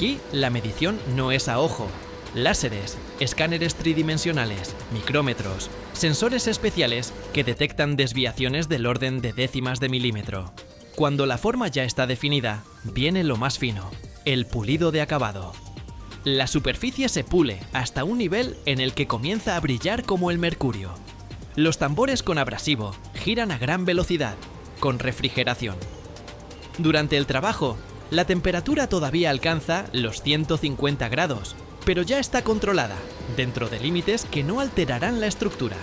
Aquí la medición no es a ojo. Láseres, escáneres tridimensionales, micrómetros, sensores especiales que detectan desviaciones del orden de décimas de milímetro. Cuando la forma ya está definida, viene lo más fino, el pulido de acabado. La superficie se pule hasta un nivel en el que comienza a brillar como el mercurio. Los tambores con abrasivo giran a gran velocidad, con refrigeración. Durante el trabajo, la temperatura todavía alcanza los 150 grados, pero ya está controlada, dentro de límites que no alterarán la estructura.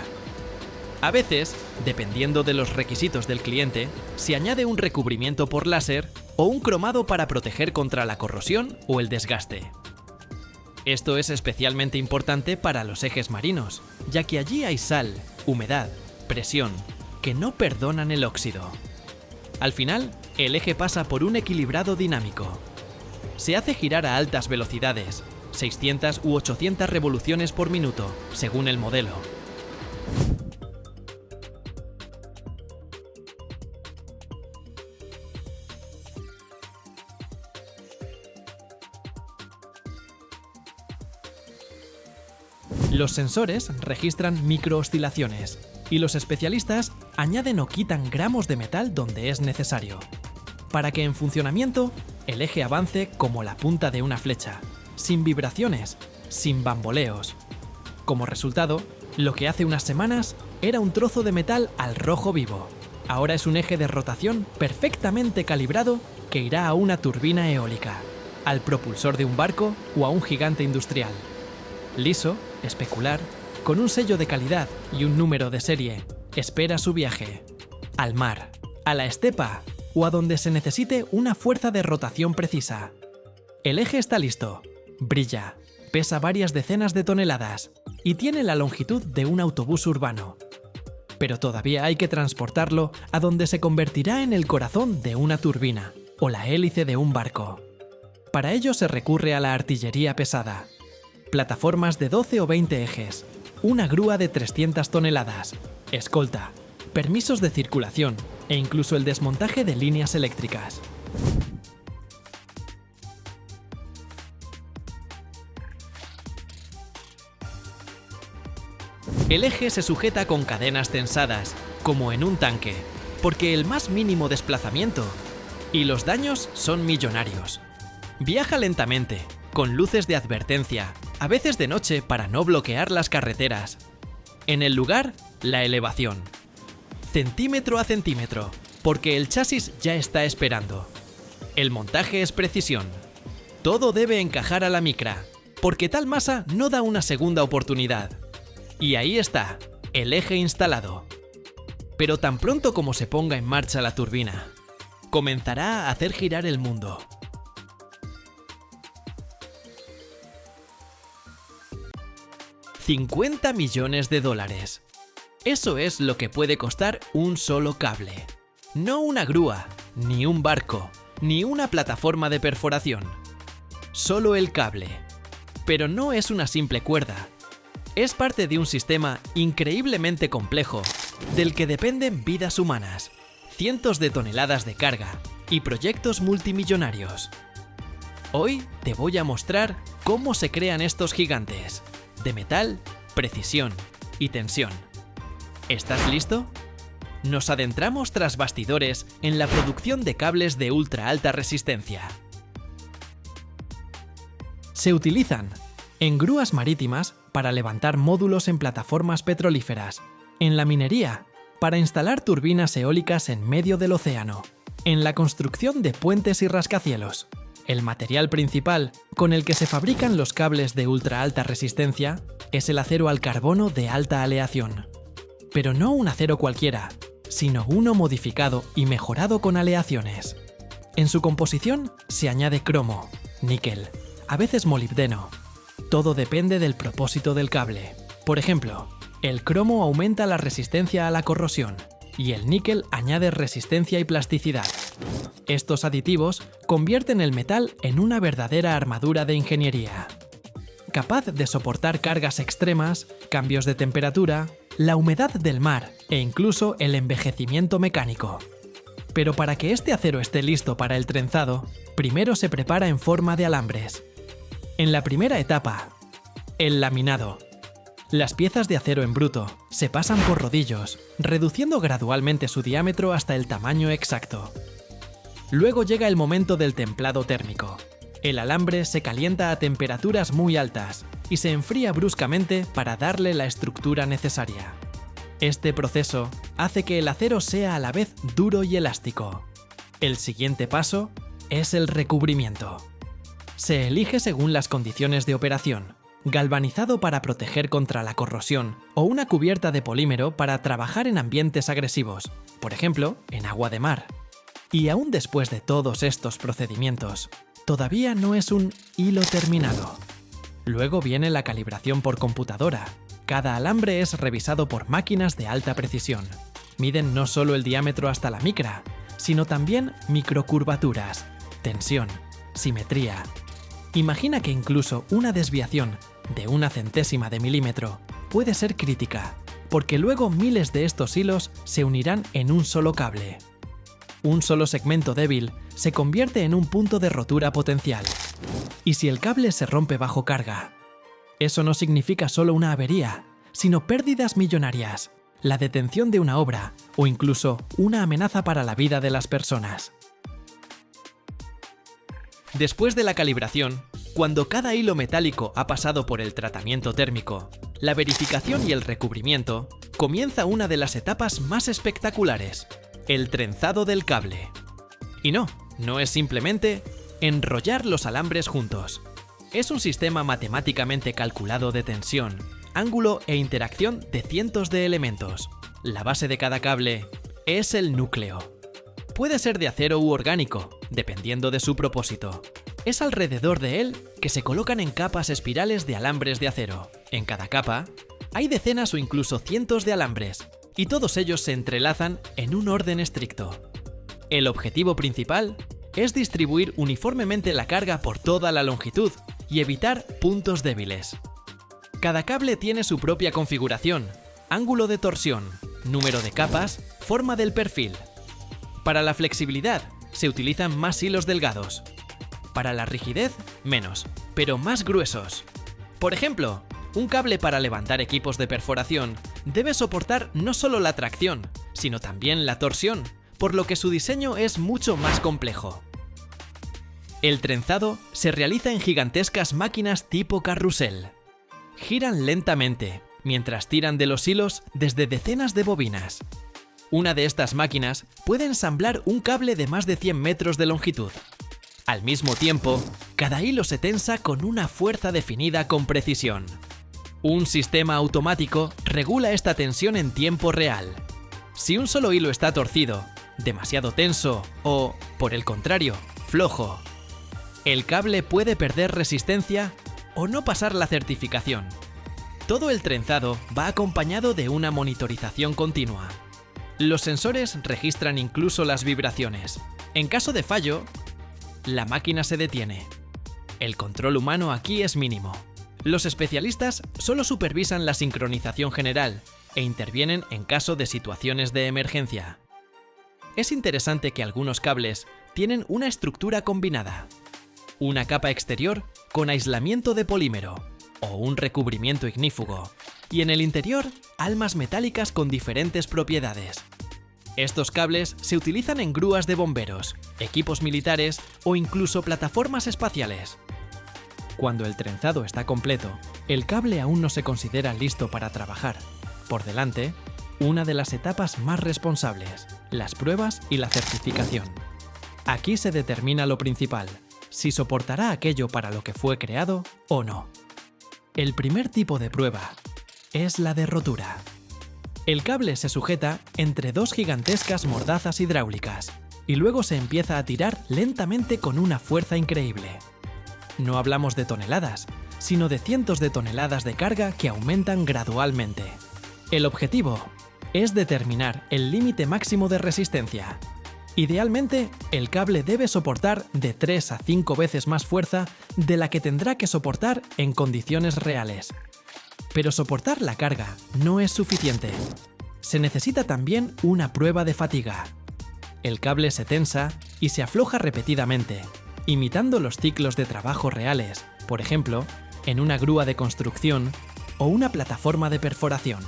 A veces, dependiendo de los requisitos del cliente, se añade un recubrimiento por láser o un cromado para proteger contra la corrosión o el desgaste. Esto es especialmente importante para los ejes marinos, ya que allí hay sal, humedad, presión, que no perdonan el óxido. Al final, el eje pasa por un equilibrado dinámico. Se hace girar a altas velocidades, 600 u 800 revoluciones por minuto, según el modelo. Los sensores registran microoscilaciones y los especialistas añaden o quitan gramos de metal donde es necesario, para que en funcionamiento el eje avance como la punta de una flecha, sin vibraciones, sin bamboleos. Como resultado, lo que hace unas semanas era un trozo de metal al rojo vivo. Ahora es un eje de rotación perfectamente calibrado que irá a una turbina eólica, al propulsor de un barco o a un gigante industrial. Liso, especular, con un sello de calidad y un número de serie, espera su viaje. Al mar, a la estepa o a donde se necesite una fuerza de rotación precisa. El eje está listo, brilla, pesa varias decenas de toneladas y tiene la longitud de un autobús urbano. Pero todavía hay que transportarlo a donde se convertirá en el corazón de una turbina o la hélice de un barco. Para ello se recurre a la artillería pesada. Plataformas de 12 o 20 ejes, una grúa de 300 toneladas, escolta, permisos de circulación e incluso el desmontaje de líneas eléctricas. El eje se sujeta con cadenas tensadas, como en un tanque, porque el más mínimo desplazamiento y los daños son millonarios. Viaja lentamente, con luces de advertencia, a veces de noche para no bloquear las carreteras. En el lugar, la elevación. Centímetro a centímetro, porque el chasis ya está esperando. El montaje es precisión. Todo debe encajar a la micra, porque tal masa no da una segunda oportunidad. Y ahí está, el eje instalado. Pero tan pronto como se ponga en marcha la turbina, comenzará a hacer girar el mundo. $50 millones. Eso es lo que puede costar un solo cable. No una grúa, ni un barco, ni una plataforma de perforación. Solo el cable. Pero no es una simple cuerda. Es parte de un sistema increíblemente complejo, del que dependen vidas humanas, cientos de toneladas de carga y proyectos multimillonarios. Hoy te voy a mostrar cómo se crean estos gigantes, de metal, precisión y tensión. ¿Estás listo? Nos adentramos tras bastidores en la producción de cables de ultra alta resistencia. Se utilizan en grúas marítimas para levantar módulos en plataformas petrolíferas, en la minería para instalar turbinas eólicas en medio del océano, en la construcción de puentes y rascacielos. El material principal con el que se fabrican los cables de ultra alta resistencia es el acero al carbono de alta aleación. Pero no un acero cualquiera, sino uno modificado y mejorado con aleaciones. En su composición se añade cromo, níquel, a veces molibdeno. Todo depende del propósito del cable. Por ejemplo, el cromo aumenta la resistencia a la corrosión y el níquel añade resistencia y plasticidad. Estos aditivos convierten el metal en una verdadera armadura de ingeniería, capaz de soportar cargas extremas, cambios de temperatura, la humedad del mar e incluso el envejecimiento mecánico. Pero para que este acero esté listo para el trenzado, primero se prepara en forma de alambres. En la primera etapa, el laminado. Las piezas de acero en bruto se pasan por rodillos, reduciendo gradualmente su diámetro hasta el tamaño exacto. Luego llega el momento del templado térmico. El alambre se calienta a temperaturas muy altas y se enfría bruscamente para darle la estructura necesaria. Este proceso hace que el acero sea a la vez duro y elástico. El siguiente paso es el recubrimiento. Se elige según las condiciones de operación: galvanizado para proteger contra la corrosión o una cubierta de polímero para trabajar en ambientes agresivos, por ejemplo, en agua de mar. Y aún después de todos estos procedimientos, todavía no es un hilo terminado. Luego viene la calibración por computadora. Cada alambre es revisado por máquinas de alta precisión. Miden no solo el diámetro hasta la micra, sino también microcurvaturas, tensión, simetría. Imagina que incluso una desviación de 0,01 de milímetro puede ser crítica, porque luego miles de estos hilos se unirán en un solo cable. Un solo segmento débil se convierte en un punto de rotura potencial. ¿Y si el cable se rompe bajo carga? Eso no significa solo una avería, sino pérdidas millonarias, la detención de una obra o incluso una amenaza para la vida de las personas. Después de la calibración, cuando cada hilo metálico ha pasado por el tratamiento térmico, la verificación y el recubrimiento, comienza una de las etapas más espectaculares: el trenzado del cable. Y no es simplemente enrollar los alambres juntos. Es un sistema matemáticamente calculado de tensión, ángulo e interacción de cientos de elementos. La base de cada cable es el núcleo. Puede ser de acero u orgánico, dependiendo de su propósito. Es alrededor de él que se colocan en capas espirales de alambres de acero. En cada capa hay decenas o incluso cientos de alambres, y todos ellos se entrelazan en un orden estricto. El objetivo principal es distribuir uniformemente la carga por toda la longitud y evitar puntos débiles. Cada cable tiene su propia configuración, ángulo de torsión, número de capas, forma del perfil. Para la flexibilidad se utilizan más hilos delgados. Para la rigidez, menos, pero más gruesos. Por ejemplo, Un cable para levantar equipos de perforación debe soportar no solo la tracción, sino también la torsión, por lo que su diseño es mucho más complejo. El trenzado se realiza en gigantescas máquinas tipo carrusel. Giran lentamente, mientras tiran de los hilos desde decenas de bobinas. Una de estas máquinas puede ensamblar un cable de más de 100 metros de longitud. Al mismo tiempo, cada hilo se tensa con una fuerza definida con precisión. Un sistema automático regula esta tensión en tiempo real. Si un solo hilo está torcido, demasiado tenso o, por el contrario, flojo, el cable puede perder resistencia o no pasar la certificación. Todo el trenzado va acompañado de una monitorización continua. Los sensores registran incluso las vibraciones. En caso de fallo, la máquina se detiene. El control humano aquí es mínimo. Los especialistas solo supervisan la sincronización general e intervienen en caso de situaciones de emergencia. Es interesante que algunos cables tienen una estructura combinada. Una capa exterior con aislamiento de polímero o un recubrimiento ignífugo, y en el interior almas metálicas con diferentes propiedades. Estos cables se utilizan en grúas de bomberos, equipos militares o incluso plataformas espaciales. Cuando el trenzado está completo, el cable aún no se considera listo para trabajar. Por delante, una de las etapas más responsables, las pruebas y la certificación. Aquí se determina lo principal, si soportará aquello para lo que fue creado o no. El primer tipo de prueba es la de rotura. El cable se sujeta entre dos gigantescas mordazas hidráulicas y luego se empieza a tirar lentamente con una fuerza increíble. No hablamos de toneladas, sino de cientos de toneladas de carga que aumentan gradualmente. El objetivo es determinar el límite máximo de resistencia. Idealmente, el cable debe soportar de 3 a 5 veces más fuerza de la que tendrá que soportar en condiciones reales. Pero soportar la carga no es suficiente. Se necesita también una prueba de fatiga. El cable se tensa y se afloja repetidamente, imitando los ciclos de trabajo reales, por ejemplo, en una grúa de construcción o una plataforma de perforación.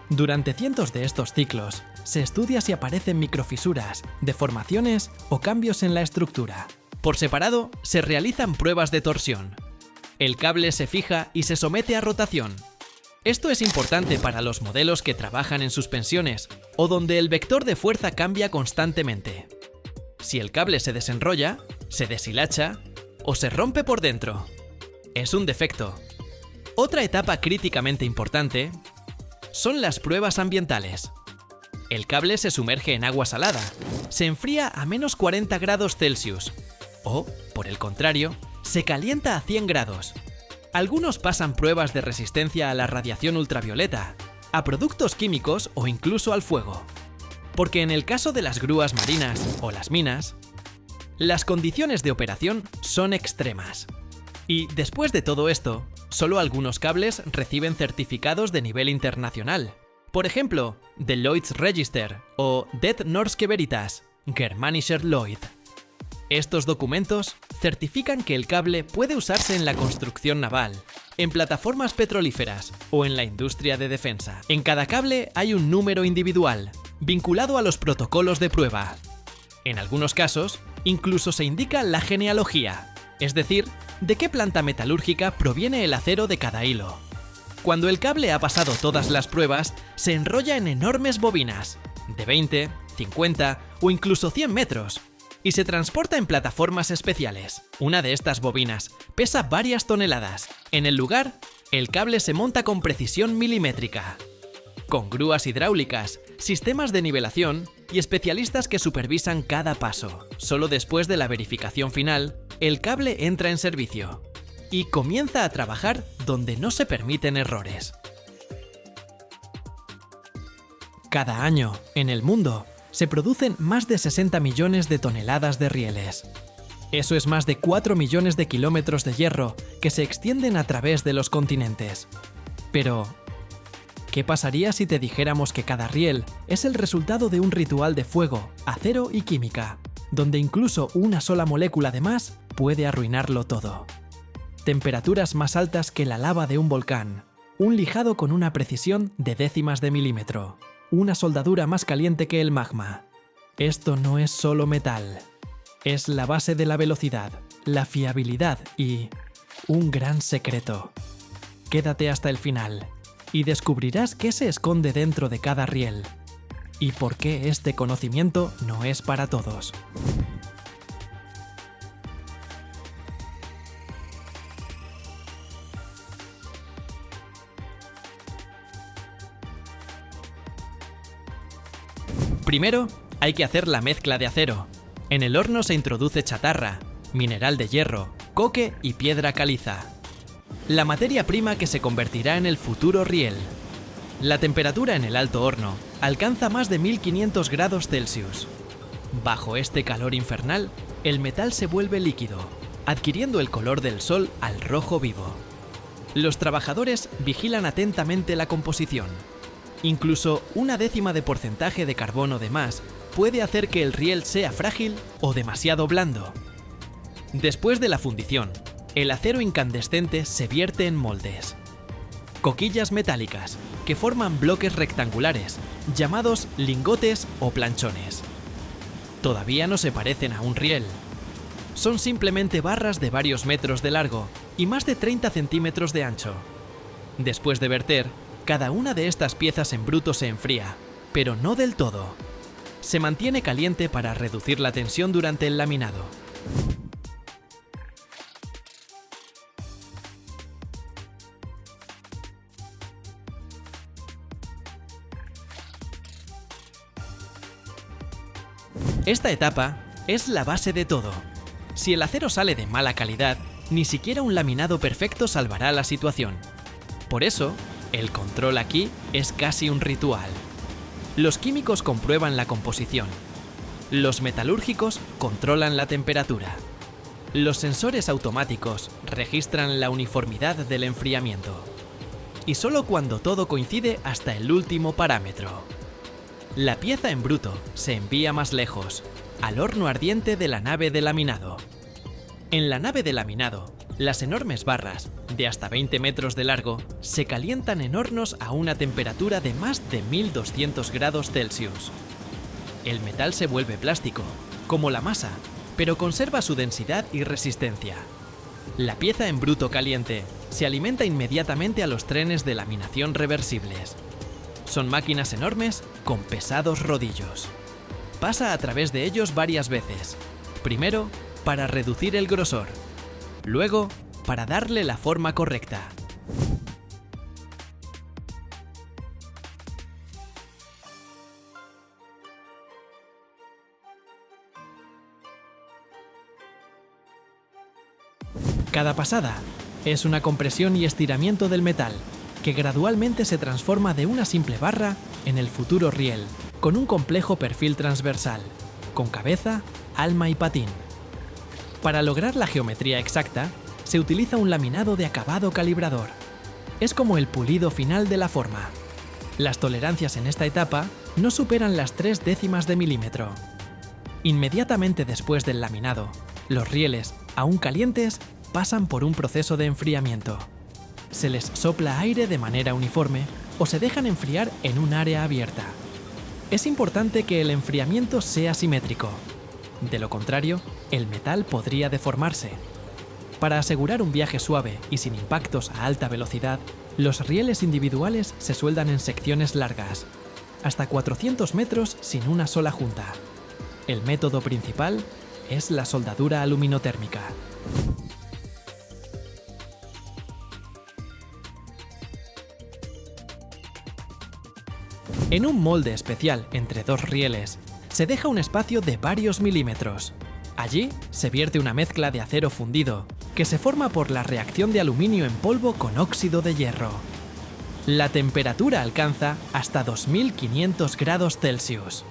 Durante cientos de estos ciclos, se estudia si aparecen microfisuras, deformaciones o cambios en la estructura. Por separado, se realizan pruebas de torsión. El cable se fija y se somete a rotación. Esto es importante para los modelos que trabajan en suspensiones o donde el vector de fuerza cambia constantemente. Si el cable se desenrolla, se deshilacha o se rompe por dentro, es un defecto. Otra etapa críticamente importante son las pruebas ambientales. El cable se sumerge en agua salada, se enfría a menos 40 grados Celsius o, por el contrario, se calienta a 100 grados. Algunos pasan pruebas de resistencia a la radiación ultravioleta, a productos químicos o incluso al fuego. Porque en el caso de las grúas marinas o las minas, las condiciones de operación son extremas. Y después de todo esto, solo algunos cables reciben certificados de nivel internacional. Por ejemplo, The Lloyd's Register o Det Norske Veritas, Germanischer Lloyd. Estos documentos certifican que el cable puede usarse en la construcción naval, en plataformas petrolíferas o en la industria de defensa. En cada cable hay un número individual, vinculado a los protocolos de prueba. En algunos casos, incluso se indica la genealogía, es decir, de qué planta metalúrgica proviene el acero de cada hilo. Cuando el cable ha pasado todas las pruebas, se enrolla en enormes bobinas, de 20, 50 o incluso 100 metros, y se transporta en plataformas especiales. Una de estas bobinas pesa varias toneladas. En el lugar, el cable se monta con precisión milimétrica, con grúas hidráulicas, sistemas de nivelación y especialistas que supervisan cada paso. Solo después de la verificación final, el cable entra en servicio y comienza a trabajar donde no se permiten errores. Cada año, en el mundo, se producen más de 60 millones de toneladas de rieles. Eso es más de 4 millones de kilómetros de hierro que se extienden a través de los continentes. Pero, ¿qué pasaría si te dijéramos que cada riel es el resultado de un ritual de fuego, acero y química, donde incluso una sola molécula de más puede arruinarlo todo? temperaturas más altas que la lava de un volcán, un lijado con una precisión de décimas de milímetro, una soldadura más caliente que el magma. Esto no es solo metal, es la base de la velocidad, la fiabilidad y un gran secreto. Quédate hasta el final y descubrirás qué se esconde dentro de cada riel y por qué este conocimiento no es para todos. Primero, hay que hacer la mezcla de acero. En el horno se introduce chatarra, mineral de hierro, coque y piedra caliza. La materia prima que se convertirá en el futuro riel. La temperatura en el alto horno alcanza más de 1500 grados Celsius. Bajo este calor infernal, el metal se vuelve líquido, adquiriendo el color del sol al rojo vivo. Los trabajadores vigilan atentamente la composición. Incluso una décima de porcentaje de carbono de más puede hacer que el riel sea frágil o demasiado blando. Después de la fundición, el acero incandescente se vierte en moldes. Coquillas metálicas, que forman bloques rectangulares, llamados lingotes o planchones. Todavía no se parecen a un riel. Son simplemente barras de varios metros de largo y más de 30 centímetros de ancho. Después de verter, cada una de estas piezas en bruto se enfría, pero no del todo. Se mantiene caliente para reducir la tensión durante el laminado. Esta etapa es la base de todo. Si el acero sale de mala calidad, ni siquiera un laminado perfecto salvará la situación. Por eso, el control aquí es casi un ritual. Los químicos comprueban la composición. Los metalúrgicos controlan la temperatura. Los sensores automáticos registran la uniformidad del enfriamiento. Y solo cuando todo coincide hasta el último parámetro. La pieza en bruto se envía más lejos, al horno ardiente de la nave de laminado. En la nave de laminado, las enormes barras, de hasta 20 metros de largo, se calientan en hornos a una temperatura de más de 1200 grados Celsius. El metal se vuelve plástico, como la masa, pero conserva su densidad y resistencia. La pieza en bruto caliente se alimenta inmediatamente a los trenes de laminación reversibles. Son máquinas enormes con pesados rodillos. Pasa a través de ellos varias veces. Primero, para reducir el grosor. Luego, para darle la forma correcta. Cada pasada es una compresión y estiramiento del metal, que gradualmente se transforma de una simple barra en el futuro riel, con un complejo perfil transversal, con cabeza, alma y patín. Para lograr la geometría exacta, se utiliza un laminado de acabado calibrador. Es como el pulido final de la forma. Las tolerancias en esta etapa no superan las 3 décimas de milímetro. Inmediatamente después del laminado, los rieles, aún calientes, pasan por un proceso de enfriamiento. Se les sopla aire de manera uniforme o se dejan enfriar en un área abierta. Es importante que el enfriamiento sea simétrico. De lo contrario, el metal podría deformarse. Para asegurar un viaje suave y sin impactos a alta velocidad, los rieles individuales se sueldan en secciones largas, hasta 400 metros sin una sola junta. El método principal es la soldadura aluminotérmica. En un molde especial entre dos rieles, se deja un espacio de varios milímetros. Allí se vierte una mezcla de acero fundido, que se forma por la reacción de aluminio en polvo con óxido de hierro. La temperatura alcanza hasta 2500 grados Celsius.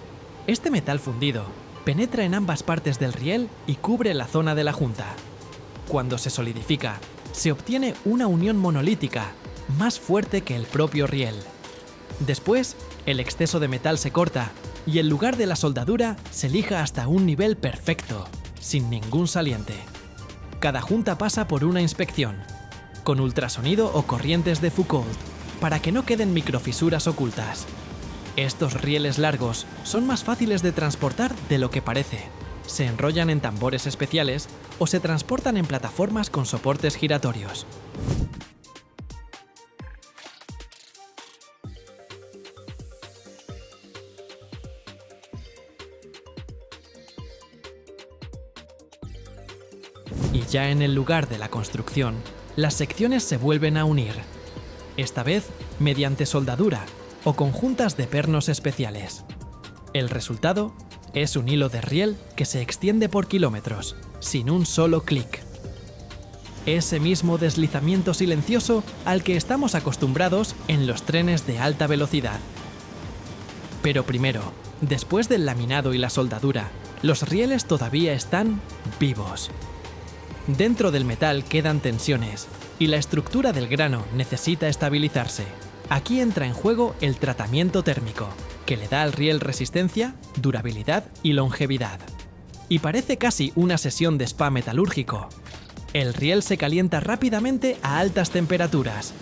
Este metal fundido penetra en ambas partes del riel y cubre la zona de la junta. Cuando se solidifica, se obtiene una unión monolítica, más fuerte que el propio riel. Después, el exceso de metal se corta y el lugar de la soldadura se lija hasta un nivel perfecto, sin ningún saliente. Cada junta pasa por una inspección, con ultrasonido o corrientes de Foucault, para que no queden microfisuras ocultas. Estos rieles largos son más fáciles de transportar de lo que parece. Se enrollan en tambores especiales o se transportan en plataformas con soportes giratorios. Y ya en el lugar de la construcción, las secciones se vuelven a unir, esta vez mediante soldadura o con juntas de pernos especiales. El resultado es un hilo de riel que se extiende por kilómetros, sin un solo clic. Ese mismo deslizamiento silencioso al que estamos acostumbrados en los trenes de alta velocidad. Pero primero, después del laminado y la soldadura, los rieles todavía están vivos. Dentro del metal quedan tensiones y la estructura del grano necesita estabilizarse. Aquí entra en juego el tratamiento térmico, que le da al riel resistencia, durabilidad y longevidad. Y parece casi una sesión de spa metalúrgico. El riel se calienta rápidamente a altas temperaturas,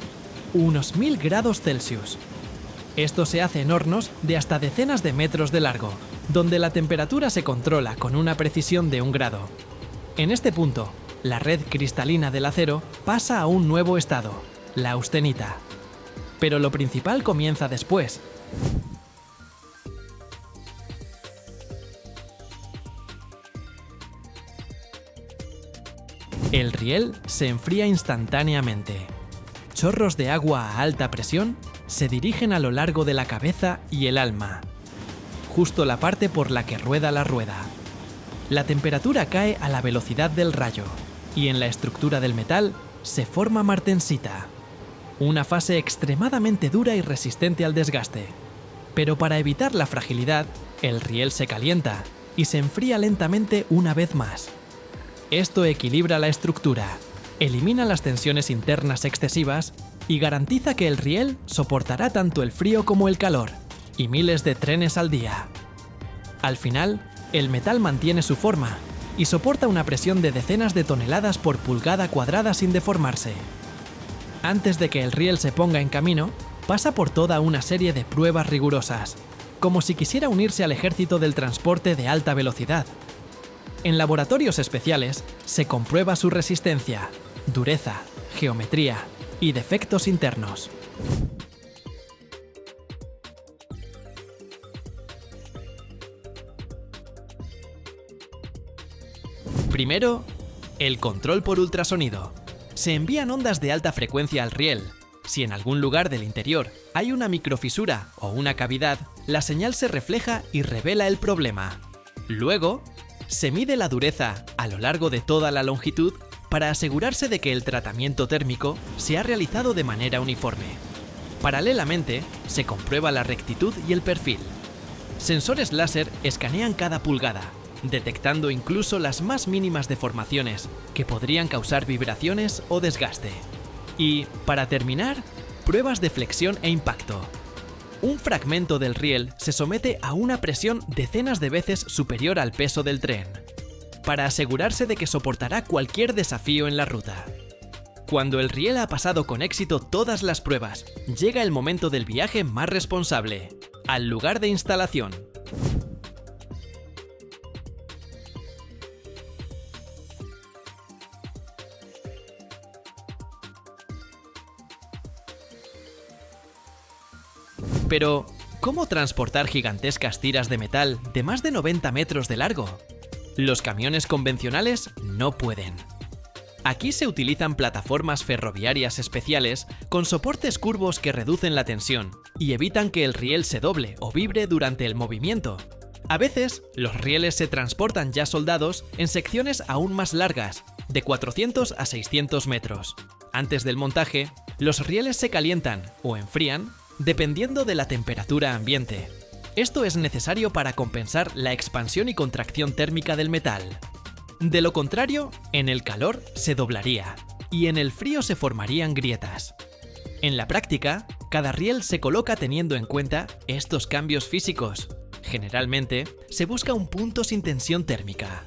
unos 1000 grados Celsius. Esto se hace en hornos de hasta decenas de metros de largo, donde la temperatura se controla con una precisión de 1 grado. En este punto, la red cristalina del acero pasa a un nuevo estado, la austenita. Pero lo principal comienza después. El riel se enfría instantáneamente. Chorros de agua a alta presión se dirigen a lo largo de la cabeza y el alma, justo la parte por la que rueda la rueda. La temperatura cae a la velocidad del rayo, y en la estructura del metal se forma martensita, una fase extremadamente dura y resistente al desgaste. Pero para evitar la fragilidad, el riel se calienta y se enfría lentamente una vez más. Esto equilibra la estructura, elimina las tensiones internas excesivas y garantiza que el riel soportará tanto el frío como el calor, y miles de trenes al día. Al final, el metal mantiene su forma y soporta una presión de decenas de toneladas por pulgada cuadrada sin deformarse. Antes de que el riel se ponga en camino, pasa por toda una serie de pruebas rigurosas, como si quisiera unirse al ejército del transporte de alta velocidad. En laboratorios especiales se comprueba su resistencia, dureza, geometría y defectos internos. Primero, el control por ultrasonido. Se envían ondas de alta frecuencia al riel. Si en algún lugar del interior hay una microfisura o una cavidad, la señal se refleja y revela el problema. Luego, se mide la dureza a lo largo de toda la longitud para asegurarse de que el tratamiento térmico se ha realizado de manera uniforme. Paralelamente, se comprueba la rectitud y el perfil. Sensores láser escanean cada pulgada, detectando incluso las más mínimas deformaciones que podrían causar vibraciones o desgaste. Y, para terminar, pruebas de flexión e impacto. Un fragmento del riel se somete a una presión decenas de veces superior al peso del tren, para asegurarse de que soportará cualquier desafío en la ruta. Cuando el riel ha pasado con éxito todas las pruebas, llega el momento del viaje más responsable, al lugar de instalación. Pero, ¿cómo transportar gigantescas tiras de metal de más de 90 metros de largo? Los camiones convencionales no pueden. Aquí se utilizan plataformas ferroviarias especiales con soportes curvos que reducen la tensión y evitan que el riel se doble o vibre durante el movimiento. A veces, los rieles se transportan ya soldados en secciones aún más largas, de 400 a 600 metros. Antes del montaje, los rieles se calientan o enfrían dependiendo de la temperatura ambiente. Esto es necesario para compensar la expansión y contracción térmica del metal. De lo contrario, en el calor se doblaría y en el frío se formarían grietas. En la práctica, cada riel se coloca teniendo en cuenta estos cambios físicos. Generalmente, se busca un punto sin tensión térmica.